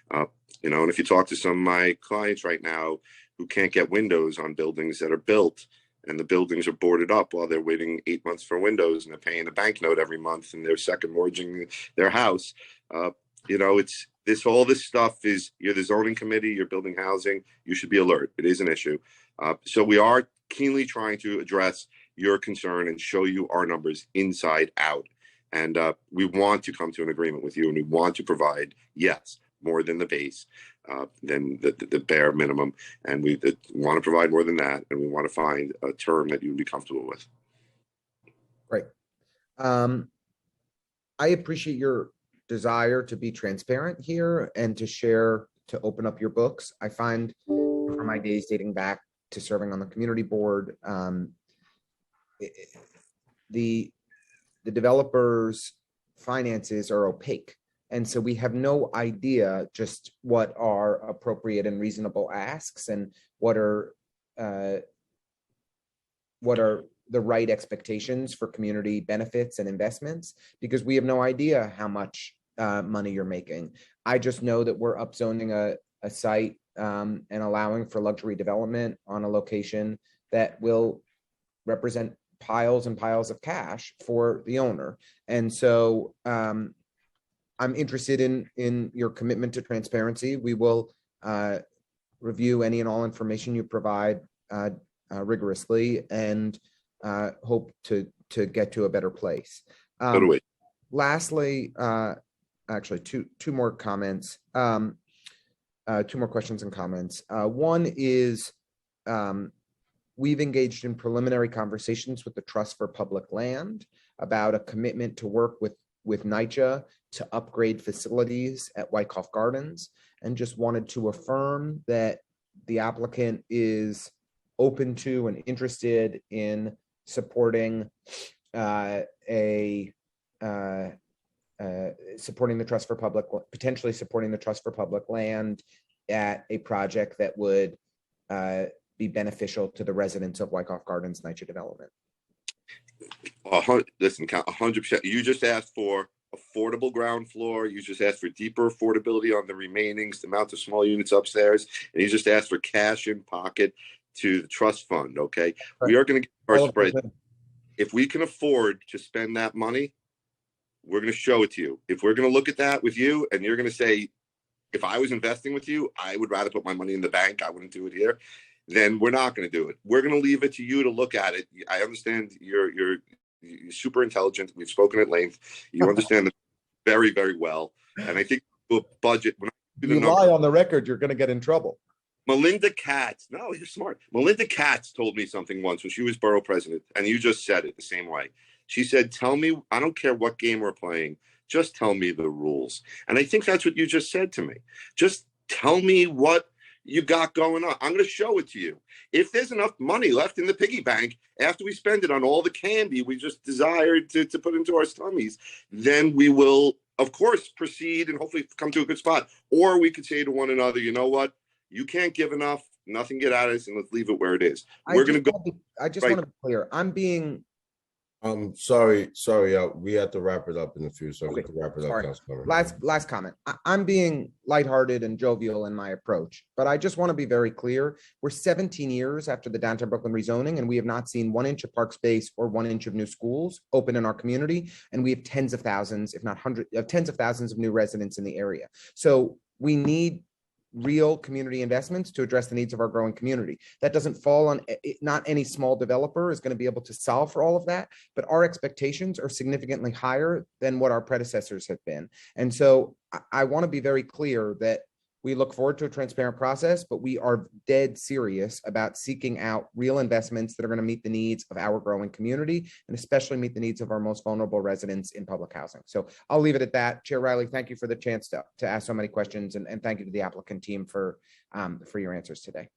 And if you talk to some of my clients right now who can't get windows on buildings that are built, and the buildings are boarded up while they're waiting 8 months for windows, and they're paying a bank note every month, and they're second mortgaging their house. It's all this stuff is, you're the zoning committee, you're building housing, you should be alert. It is an issue. So we are keenly trying to address your concern and show you our numbers inside out. And we want to come to an agreement with you, and we want to provide, yes, more than the base, than the bare minimum. And we want to provide more than that, and we want to find a term that you would be comfortable with. Great. I appreciate your desire to be transparent here and to share, to open up your books. I find from my days dating back to serving on the community board, the developers' finances are opaque. And so we have no idea just what are appropriate and reasonable asks and what are the right expectations for community benefits and investments, because we have no idea how much money you're making. I just know that we're upzoning a site and allowing for luxury development on a location that will represent piles and piles of cash for the owner. And so I'm interested in your commitment to transparency. We will review any and all information you provide rigorously, and hope to get to a better place. Lastly, actually two more comments, two more questions and comments. One is, we've engaged in preliminary conversations with the Trust for Public Land about a commitment to work with NYCC to upgrade facilities at Wyckoff Gardens, and just wanted to affirm that the applicant is open to and interested in supporting supporting the Trust for Public, potentially supporting the Trust for Public Land at a project that would be beneficial to the residents of Wyckoff Gardens NYCC development. Listen, 100%. You just asked for affordable ground floor. You just asked for deeper affordability on the remainings, the amount of small units upstairs, and you just asked for cash in pocket to the trust fund. Okay, right. We are going to get our spread. If we can afford to spend that money, we're going to show it to you. If we're going to look at that with you, and you're going to say, if I was investing with you, I would rather put my money in the bank, I wouldn't do it here, then we're not going to do it. We're going to leave it to you to look at it. I understand you're super intelligent. We've spoken at length. You understand it very, very well. And I think the budget, when you lie on the record, you're going to get in trouble. Melinda Katz, no, you're smart. Melinda Katz told me something once when she was borough president, and you just said it the same way. She said, tell me, I don't care what game we're playing, just tell me the rules. And I think that's what you just said to me. Just tell me what you got going on. I'm going to show it to you. If there's enough money left in the piggy bank after we spend it on all the candy we just desired to put into our tummies, then we will, of course, proceed and hopefully come to a good spot. Or we could say to one another, you know what? You can't give enough, nothing get out of this, and let's leave it where it is. We're going to go. I just want to be clear. I'm being. Sorry. We have to wrap it up in a few, so we can wrap it up. Last comment. I'm being lighthearted and jovial in my approach, but I just want to be very clear. We're 17 years after the downtown Brooklyn rezoning, and we have not seen 1 inch of park space or 1 inch of new schools open in our community, and we have tens of thousands, if not hundreds of tens of thousands of new residents in the area. So we need real community investments to address the needs of our growing community. That doesn't fall on, not any small developer is going to be able to solve for all of that, but our expectations are significantly higher than what our predecessors have been. And so I want to be very clear that we look forward to a transparent process, but we are dead serious about seeking out real investments that are going to meet the needs of our growing community and especially meet the needs of our most vulnerable residents in public housing. So I'll leave it at that. Chair Riley, thank you for the chance to ask so many questions, and thank you to the applicant team for your answers today.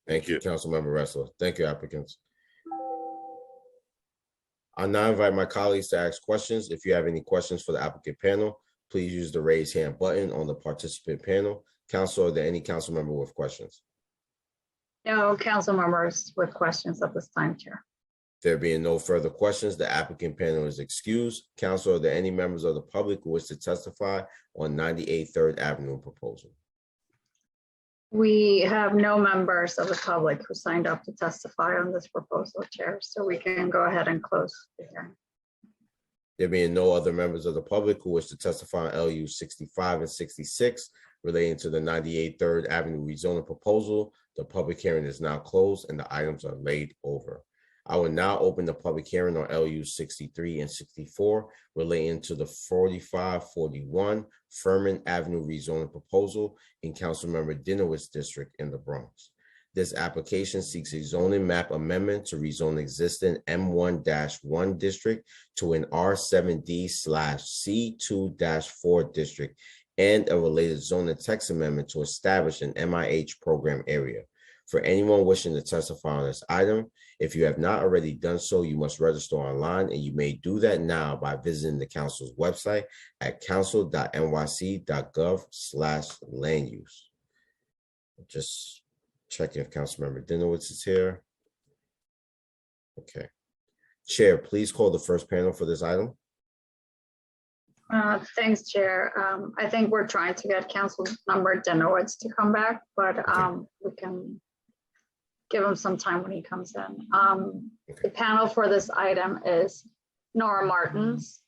Thank you, Councilmember Ressler. Thank you, applicants. I'll now invite my colleagues to ask questions. If you have any questions for the applicant panel, please use the raise hand button on the participant panel. Council, are there any council member with questions? No council members with questions at this time, Chair. There being no further questions, the applicant panel is excused. Council, are there any members of the public who wish to testify on 98 3rd Avenue proposal? We have no members of the public who signed up to testify on this proposal, Chair, so we can go ahead and close the hearing. There being no other members of the public who wish to testify on LU 65 and 66 relating to the 98 3rd Avenue rezoning proposal, the public hearing is now closed and the items are laid over. I will now open the public hearing on LU 63 and 64 relating to the 4541 Furman Avenue rezoning proposal in Councilmember Dinowitz's district in the Bronx. This application seeks a zoning map amendment to rezone existing M1-1 district to an R7D/C2-4 district and a related zoning text amendment to establish an MIH program area. For anyone wishing to testify on this item, if you have not already done so, you must register online, and you may do that now by visiting the council's website at council.nyc.gov/land use. Just checking if Councilmember Dinowitz is here. Okay. Chair, please call the first panel for this item. Thanks, Chair. I think we're trying to get Councilmember Dinowitz to come back, but we can give him some time when he comes in. The panel for this item is Nora Martins,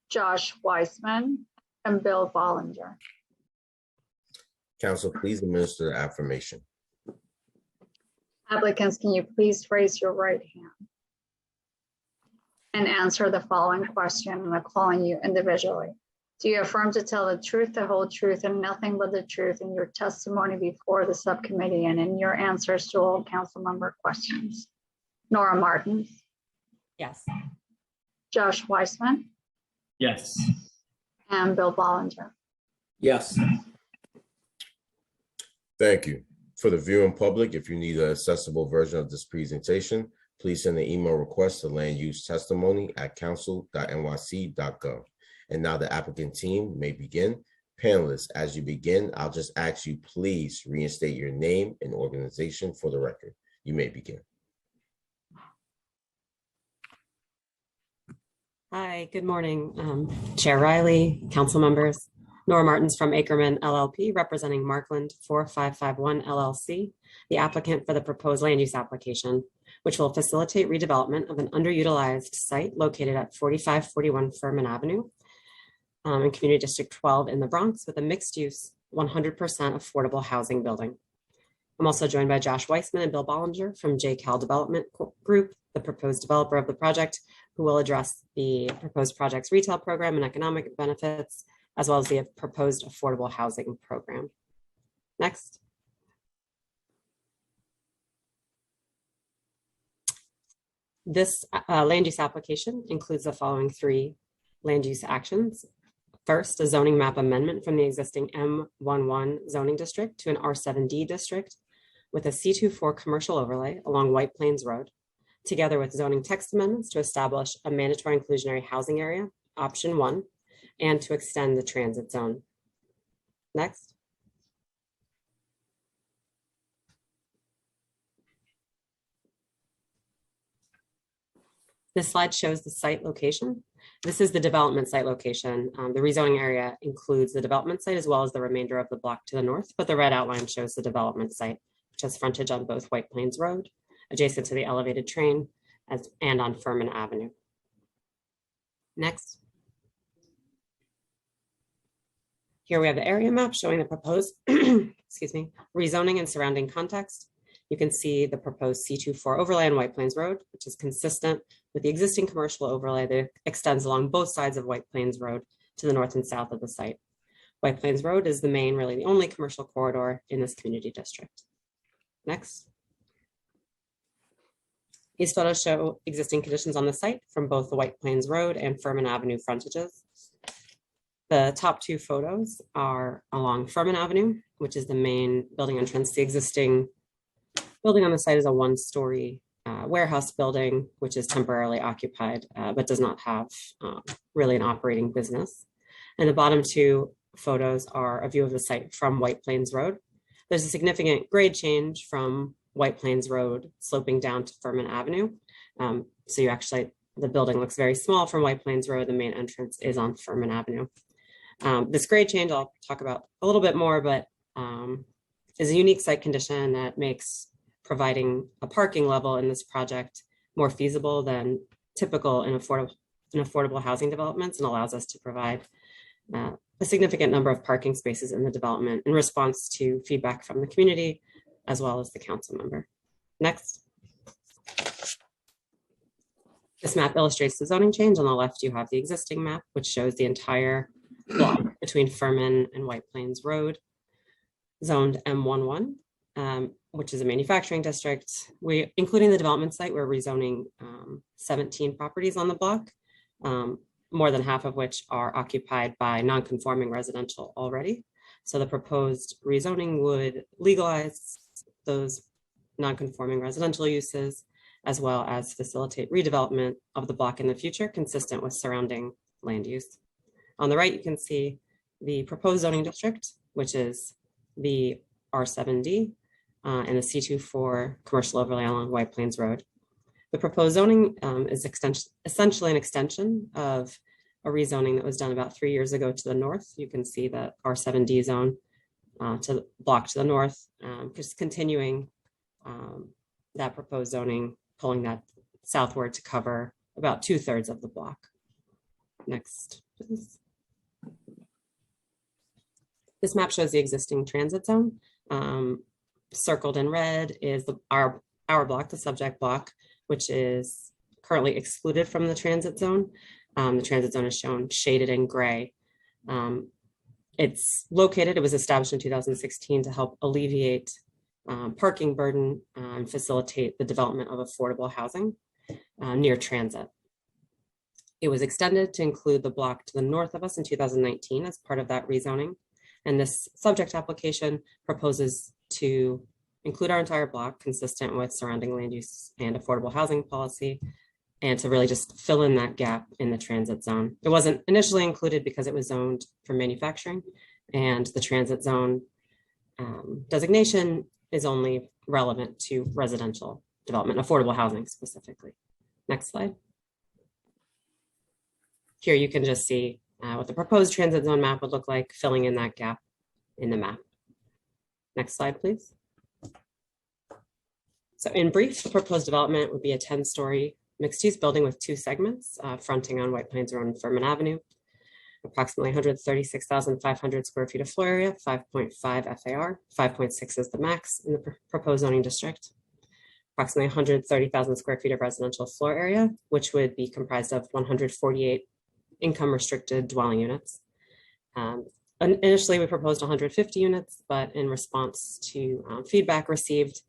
Josh Weissman, and Bill Bollinger. Council, please administer the affirmation. Applicants, can you please raise your right hand and answer the following question, and I'm calling you individually. Do you affirm to tell the truth, the whole truth, and nothing but the truth in your testimony before the subcommittee and in your answers to all council member questions? Nora Martins? Yes. Josh Weissman? Yes. And Bill Bollinger? Yes. Thank you. For the viewing public, if you need an accessible version of this presentation, please send an email request to landusetestimony@council.nyc.gov. And now the applicant team may begin. Panelists, as you begin, I'll just ask you, please reinstate your name and organization for the record. You may begin. Hi, good morning, Chair Riley, council members. Nora Martins from Ackerman LLP, representing Markland 4551 LLC, the applicant for the proposed land use application, which will facilitate redevelopment of an underutilized site located at 4541 Furman Avenue in Community District 12 in the Bronx with a mixed use 100% affordable housing building. I'm also joined by Josh Weissman and Bill Bollinger from JCal Development Group, the proposed developer of the project, who will address the proposed project's retail program and economic benefits, as well as the proposed affordable housing program. Next. This land use application includes the following 3 land use actions. First, a zoning map amendment from the existing M11 zoning district to an R7D district with a C24 commercial overlay along White Plains Road, together with zoning text amendments to establish a mandatory inclusionary housing area, option 1, and to extend the transit zone. Next. This slide shows the site location. This is the development site location. The rezoning area includes the development site as well as the remainder of the block to the north, but the red outline shows the development site, which has frontage on both White Plains Road, adjacent to the elevated train, and on Furman Avenue. Next. Here we have the area map showing the proposed excuse me, rezoning and surrounding context. You can see the proposed C24 overlay on White Plains Road, which is consistent with the existing commercial overlay that extends along both sides of White Plains Road to the north and south of the site. White Plains Road is the main, really the only commercial corridor in this community district. Next. These photos show existing conditions on the site from both the White Plains Road and Furman Avenue frontages. The top 2 photos are along Furman Avenue, which is the main building entrance. The existing building on the site is a 1-story warehouse building, which is temporarily occupied, but does not have really an operating business. And the bottom two photos are a view of the site from White Plains Road. There's a significant grade change from White Plains Road sloping down to Furman Avenue. So you actually, the building looks very small from White Plains Road. The main entrance is on Furman Avenue. This grade change I'll talk about a little bit more, but is a unique site condition that makes providing a parking level in this project more feasible than typical in affordable housing developments, and allows us to provide a significant number of parking spaces in the development in response to feedback from the community, as well as the council member. Next. This map illustrates the zoning change. On the left, you have the existing map, which shows the entire block between Furman and White Plains Road, zoned M11, which is a manufacturing district. Including the development site, we're rezoning 17 properties on the block, more than half of which are occupied by non-conforming residential already. So the proposed rezoning would legalize those non-conforming residential uses, as well as facilitate redevelopment of the block in the future, consistent with surrounding land use. On the right, you can see the proposed zoning district, which is the R7D and the C24 commercial overlay along White Plains Road. The proposed zoning is essentially an extension of a rezoning that was done about 3 years ago to the north. You can see the R7D zone to the block to the north, just continuing that proposed zoning, pulling that southward to cover about 2/3 of the block. Next, please. This map shows the existing transit zone. Circled in red is our block, the subject block, which is currently excluded from the transit zone. The transit zone is shown shaded in gray. It was established in 2016 to help alleviate parking burden and facilitate the development of affordable housing near transit. It was extended to include the block to the north of us in 2019 as part of that rezoning. And this subject application proposes to include our entire block consistent with surrounding land use and affordable housing policy, and to really just fill in that gap in the transit zone. It wasn't initially included because it was zoned for manufacturing, and the transit zone designation is only relevant to residential development, affordable housing specifically. Next slide. Here you can just see what the proposed transit zone map would look like, filling in that gap in the map. Next slide, please. So in brief, the proposed development would be a 10-story mixed-use building with 2 segments fronting on White Plains Road and Furman Avenue. Approximately 136,500 square feet of floor area, 5.5 FAR, 5.6 is the max in the proposed zoning district. Approximately 130,000 square feet of residential floor area, which would be comprised of 148 income restricted dwelling units. Initially, we proposed 150 units, but in response to feedback received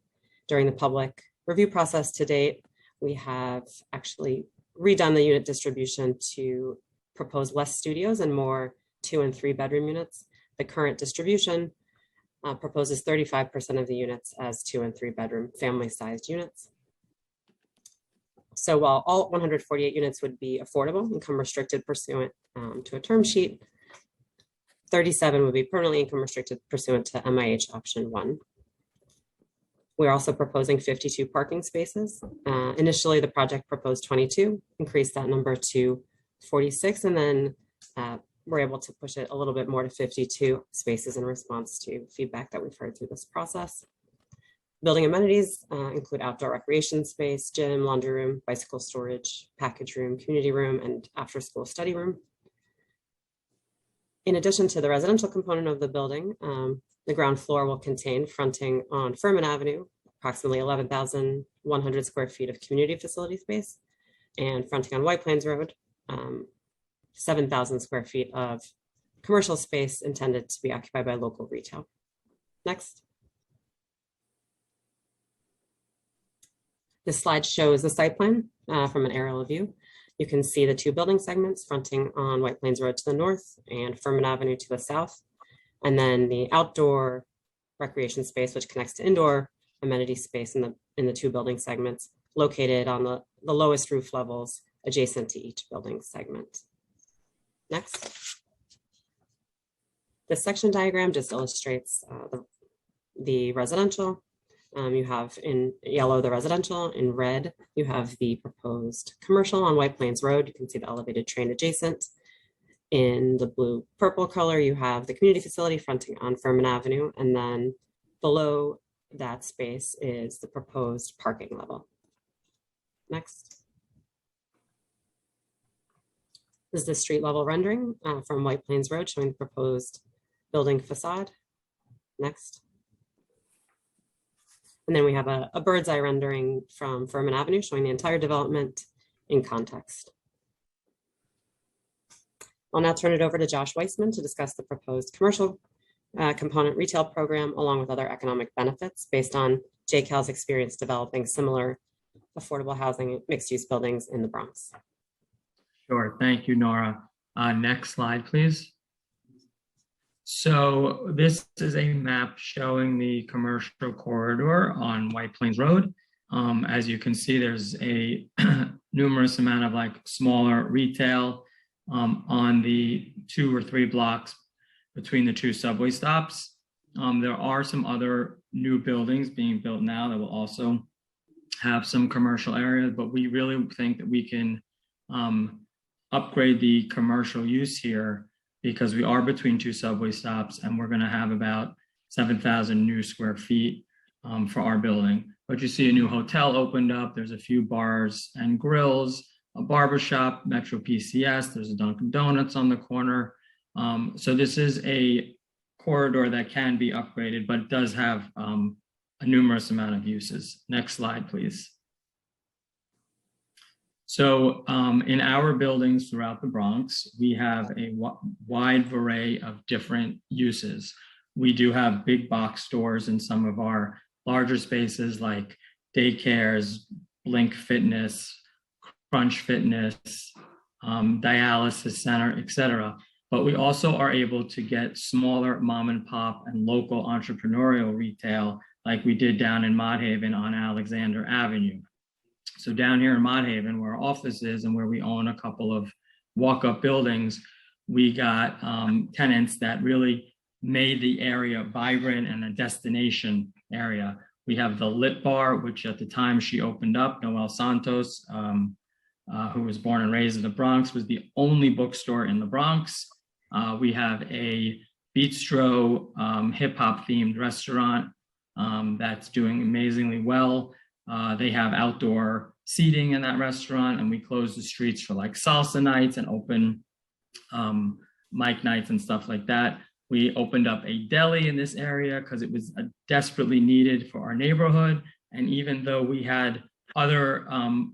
during the public review process to date, we have actually redone the unit distribution to propose less studios and more 2- and 3-bedroom units. The current distribution proposes 35% of the units as 2- and 3-bedroom family-sized units. So while all 148 units would be affordable, income restricted pursuant to a term sheet, 37 would be permanently income restricted pursuant to MIH option 1. We're also proposing 52 parking spaces. Initially, the project proposed 22, increased that number to 46, and then we're able to push it a little bit more to 52 spaces in response to feedback that we've heard through this process. Building amenities include outdoor recreation space, gym, laundry room, bicycle storage, package room, community room, and after-school study room. In addition to the residential component of the building, the ground floor will contain, fronting on Furman Avenue, approximately 11,100 square feet of community facility space, and fronting on White Plains Road, 7,000 square feet of commercial space intended to be occupied by local retail. Next. This slide shows the site plan from an aerial view. You can see the 2 building segments fronting on White Plains Road to the north and Furman Avenue to the south, and then the outdoor recreation space, which connects to indoor amenity space in the 2 building segments, located on the lowest roof levels adjacent to each building segment. Next. This section diagram just illustrates the residential. You have in yellow the residential, in red you have the proposed commercial on White Plains Road. You can see the elevated train adjacent. In the blue purple color you have the community facility fronting on Furman Avenue, and then below that space is the proposed parking level. Next. This is the street level rendering from White Plains Road showing the proposed building facade. Next. And then we have a bird's eye rendering from Furman Avenue showing the entire development in context. I'll now turn it over to Josh Weissman to discuss the proposed commercial component retail program along with other economic benefits based on JCal's experience developing similar affordable housing mixed-use buildings in the Bronx. Sure, thank you, Nora. Next slide, please. So this is a map showing the commercial corridor on White Plains Road. As you can see, there's a numerous amount of like smaller retail on the 2 or 3 blocks between the 2 subway stops. There are some other new buildings being built now that will also have some commercial areas, but we really think that we can upgrade the commercial use here because we are between 2 subway stops and we're going to have about 7,000 new square feet for our building. But you see a new hotel opened up. There's a few bars and grills, a barbershop, Metro PCS. There's a Dunkin' Donuts on the corner. So this is a corridor that can be upgraded, but it does have a numerous amount of uses. Next slide, please. So in our buildings throughout the Bronx, we have a wide array of different uses. We do have big box stores in some of our larger spaces like daycares, Blink Fitness, Crunch Fitness, dialysis center, etc. But we also are able to get smaller mom and pop and local entrepreneurial retail like we did down in Mott Haven on Alexander Avenue. So down here in Mott Haven, where our office is and where we own a couple of walk-up buildings, we got tenants that really made the area vibrant and a destination area. We have the Lit Bar, which at the time she opened up, Noel Santos, who was born and raised in the Bronx, was the only bookstore in the Bronx. We have a bistro hip hop themed restaurant that's doing amazingly well. They have outdoor seating in that restaurant, and we close the streets for like salsa nights and open mic nights and stuff like that. We opened up a deli in this area because it was desperately needed for our neighborhood. And even though we had other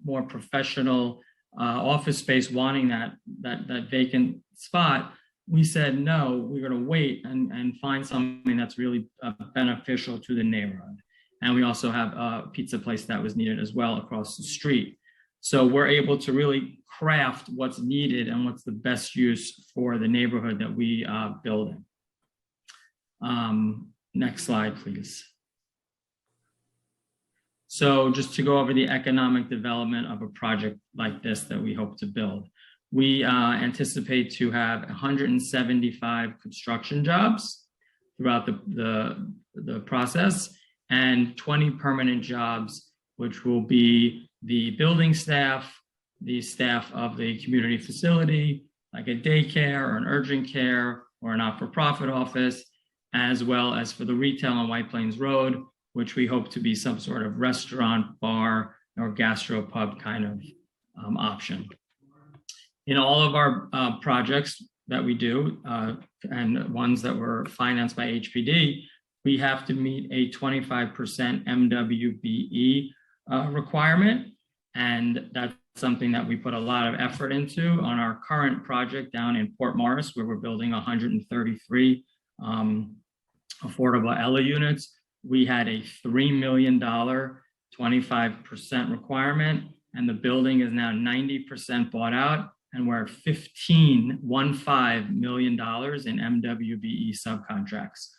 more professional office space wanting that vacant spot, we said, no, we're going to wait and find something that's really beneficial to the neighborhood. And we also have a pizza place that was needed as well across the street. So we're able to really craft what's needed and what's the best use for the neighborhood that we build in. Next slide, please. So just to go over the economic development of a project like this that we hope to build. We anticipate to have 175 construction jobs throughout the process and 20 permanent jobs, which will be the building staff, the staff of the community facility, like a daycare or an urgent care or a not-for-profit office, as well as for the retail on White Plains Road, which we hope to be some sort of restaurant, bar, or gastropub kind of option. In all of our projects that we do, and ones that were financed by HPD, we have to meet a 25% MWBE requirement. And that's something that we put a lot of effort into on our current project down in Port Morris, where we're building 133 affordable ELA units. We had a $3 million 25% requirement, and the building is now 90% bought out, and we're at $15 million in MWBE subcontracts.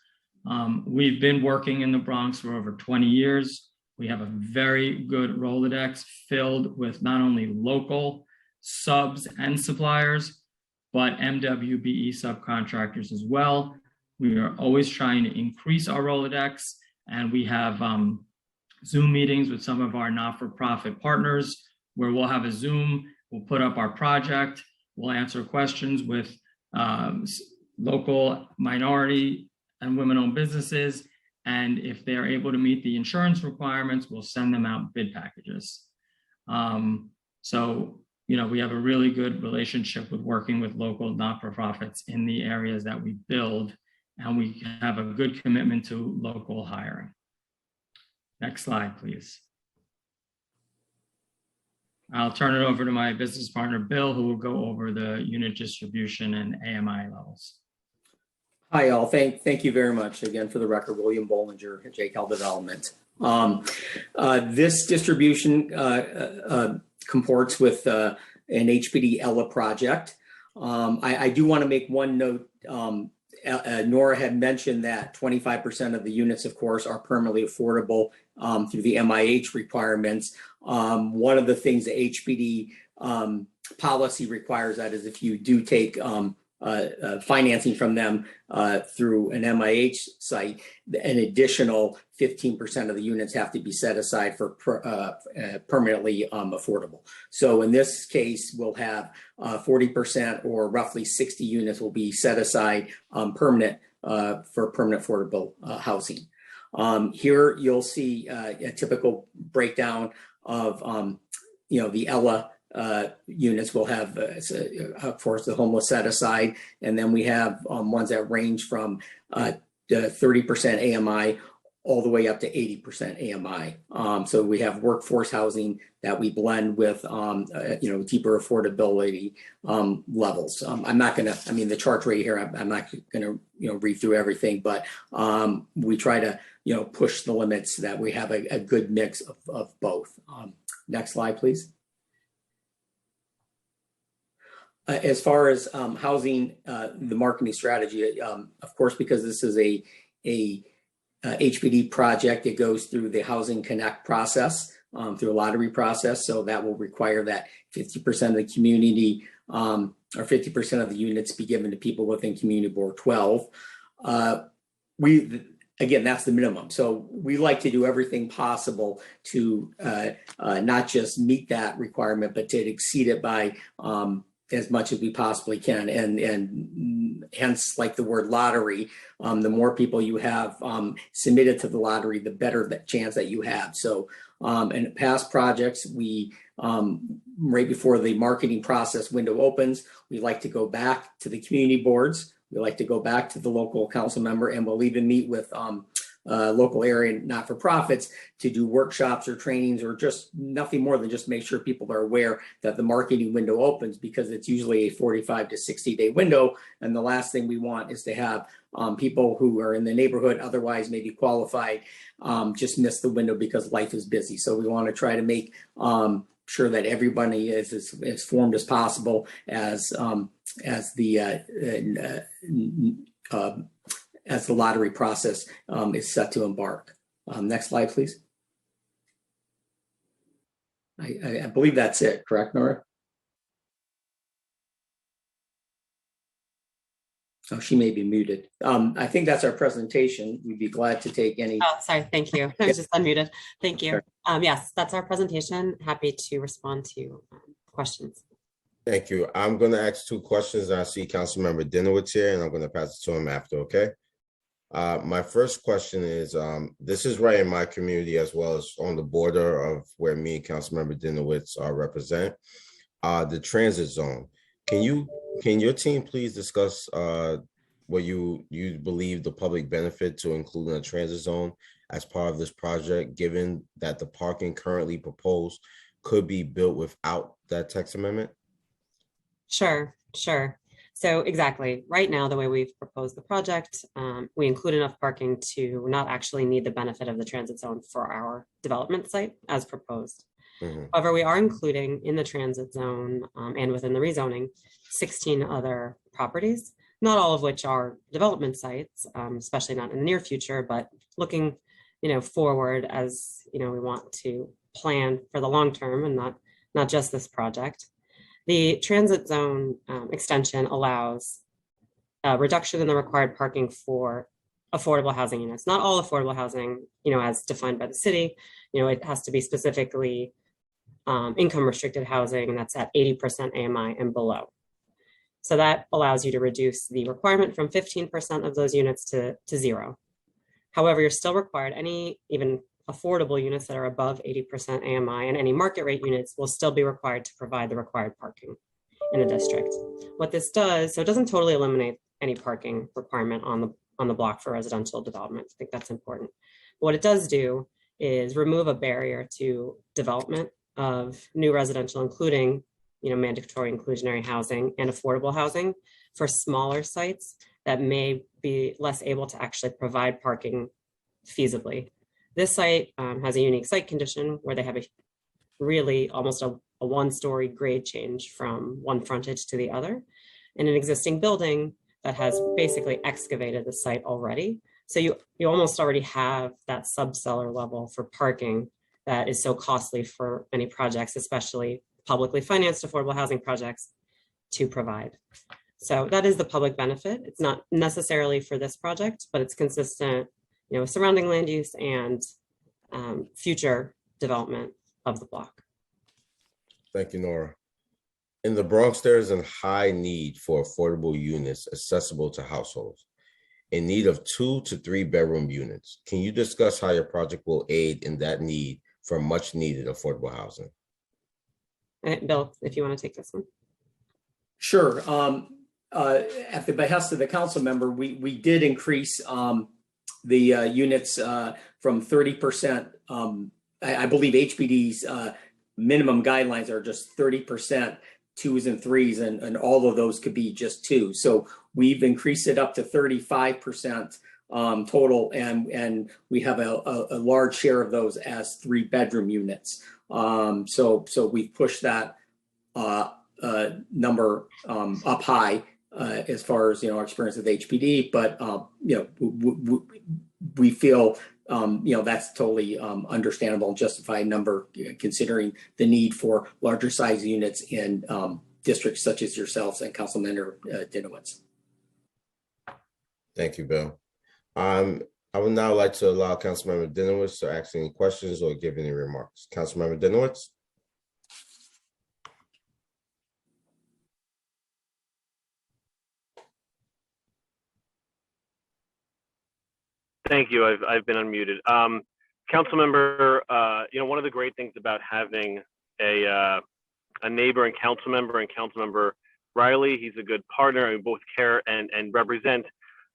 We've been working in the Bronx for over 20 years. We have a very good Rolodex filled with not only local subs and suppliers, but MWBE subcontractors as well. We are always trying to increase our Rolodex, and we have Zoom meetings with some of our not-for-profit partners where we'll have a Zoom, we'll put up our project, we'll answer questions with local minority and women-owned businesses. And if they're able to meet the insurance requirements, we'll send them out bid packages. So, you know, we have a really good relationship with working with local not-for-profits in the areas that we build, and we have a good commitment to local hiring. Next slide, please. I'll turn it over to my business partner, Bill, who will go over the unit distribution and AMI levels. Hi, all. Thank you very much. Again, for the record, William Bollinger at JCal Development. This distribution comports with an HPD Ella project. I do want to make one note. Nora had mentioned that 25% of the units, of course, are permanently affordable through the MIH requirements. One of the things the HPD policy requires that is if you do take financing from them through an MIH site, an additional 15% of the units have to be set aside for permanently affordable. So in this case, we'll have 40% or roughly 60 units will be set aside for permanent affordable housing. Here you'll see a typical breakdown of the Ella units. Will have, of course, the homeless set aside, and then we have ones that range from 30% AMI all the way up to 80% AMI. So we have workforce housing that we blend with, deeper affordability levels. I'm not going to, I mean, the chart's right here. I'm not going to, read through everything, but we try to, push the limits that we have a good mix of both. Next slide, please. As far as housing, the marketing strategy, of course, because this is a HPD project, it goes through the Housing Connect process, through a lottery process. So that will require that 50% of the community or 50% of the units be given to people within Community Board 12. Again, that's the minimum. So we like to do everything possible to not just meet that requirement, but to exceed it by as much as we possibly can, and hence, like the word lottery, the more people you have submitted to the lottery, the better the chance that you have. So in past projects, we right before the marketing process window opens, we like to go back to the community boards. We like to go back to the local council member, and we'll even meet with local area not-for-profits to do workshops or trainings, or just nothing more than just make sure people are aware that the marketing window opens, because it's usually a 45 to 60-day window. And the last thing we want is to have people who are in the neighborhood, otherwise maybe qualified, just miss the window because life is busy. So we want to try to make sure that everybody is as informed as possible as the lottery process is set to embark. Next slide, please. I believe that's it, correct, Nora? Oh, she may be muted. I think that's our presentation. We'd be glad to take any. Oh, sorry. Thank you. I was just unmuted. Thank you. Yes, that's our presentation. Happy to respond to questions. Thank you. I'm going to ask two questions. I see Councilmember Dinowitz here, and I'm going to pass it to him after, okay? My first question is, this is right in my community as well as on the border of where me and Councilmember Dinowitz represent, the transit zone. Can your team please discuss what you believe the public benefit to including a transit zone as part of this project, given that the parking currently proposed could be built without that text amendment? Sure. So exactly, right now, the way we've proposed the project, we include enough parking to not actually need the benefit of the transit zone for our development site as proposed. However, we are including in the transit zone and within the rezoning 16 other properties, not all of which are development sites, especially not in the near future, but looking forward, as we want to plan for the long term and not just this project. The transit zone extension allows a reduction in the required parking for affordable housing units. Not all affordable housing, as defined by the city. It has to be specifically income restricted housing, and that's at 80% AMI and below. So that allows you to reduce the requirement from 15% of those units to 0. However, you're still required, any even affordable units that are above 80% AMI and any market rate units will still be required to provide the required parking in the district. What this does, so it doesn't totally eliminate any parking requirement on the block for residential development. I think that's important. What it does do is remove a barrier to development of new residential, including mandatory inclusionary housing and affordable housing for smaller sites that may be less able to actually provide parking feasibly. This site has a unique site condition where they have a really almost a one-story grade change from one frontage to the other in an existing building that has basically excavated the site already. So you almost already have that subcellar level for parking that is so costly for many projects, especially publicly financed affordable housing projects, to provide. So that is the public benefit. It's not necessarily for this project, but it's consistent, with surrounding land use and future development of the block. Thank you, Nora. In the Bronx, there is a high need for affordable units accessible to households in need of 2 to 3 bedroom units. Can you discuss how your project will aid in that need for much needed affordable housing? Bill, if you want to take this one. Sure. At the behest of the council member, we did increase the units from 30%. I believe HPD's minimum guidelines are just 30%, 2s and 3s, and all of those could be just 2. So we've increased it up to 35% total, and we have a large share of those as 3-bedroom units. So we've pushed that number up high as far as our experience with HPD, but we feel that's totally understandable and justified number considering the need for larger size units in districts such as yourselves and Councilmember Dinowitz. Thank you, Bill. I would now like to allow Councilmember Dinowitz to ask any questions or give any remarks. Councilmember Dinowitz. Thank you. I've been unmuted. Councilmember, one of the great things about having a neighbor and Councilmember Riley, he's a good partner. We both care and represent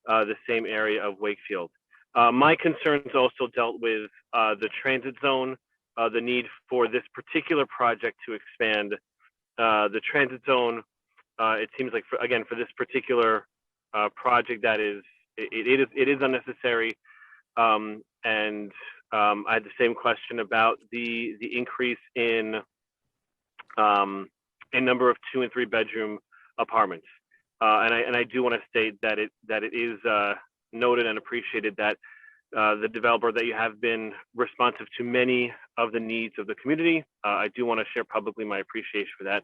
the same area of Wakefield. My concerns also dealt with the transit zone, the need for this particular project to expand the transit zone. It seems like, for this particular project, that it is unnecessary. And I had the same question about the increase in number of 2 and 3 bedroom apartments. And I do want to state that it is noted and appreciated that the developer, that you have been responsive to many of the needs of the community. I do want to share publicly my appreciation for that.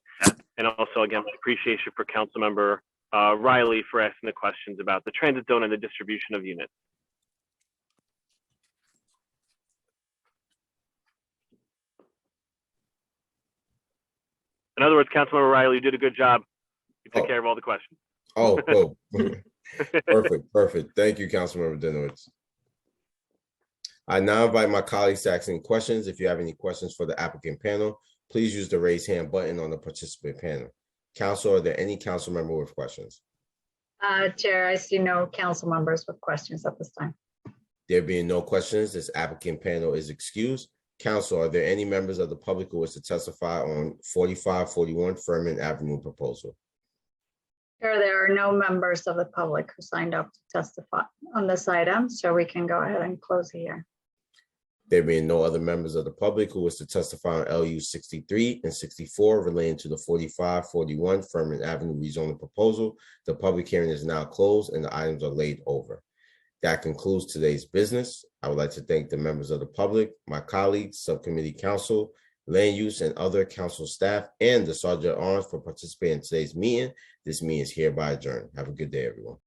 And also, again, appreciation for Councilmember Riley for asking the questions about the transit zone and the distribution of units. In other words, Councilmember Riley, you did a good job. You took care of all the questions. Oh, perfect. Thank you, Councilmember Dinowitz. I now invite my colleagues to ask any questions. If you have any questions for the applicant panel, please use the raise hand button on the participant panel. Council, are there any council member with questions? Chair, I see no council members with questions at this time. There being no questions, this applicant panel is excused. Council, are there any members of the public who wish to testify on 4541 Furman Avenue proposal? Chair, there are no members of the public who signed up to testify on this item, so we can go ahead and close the hearing. There being no other members of the public who wish to testify on LU 63 and 64 relating to the 4541 Furman Avenue rezoning proposal, the public hearing is now closed and the items are laid over. That concludes today's business. I would like to thank the members of the public, my colleagues, subcommittee counsel, land use and other council staff, and the Sergeant at Arms for participating in today's meeting. This meeting is hereby adjourned. Have a good day, everyone.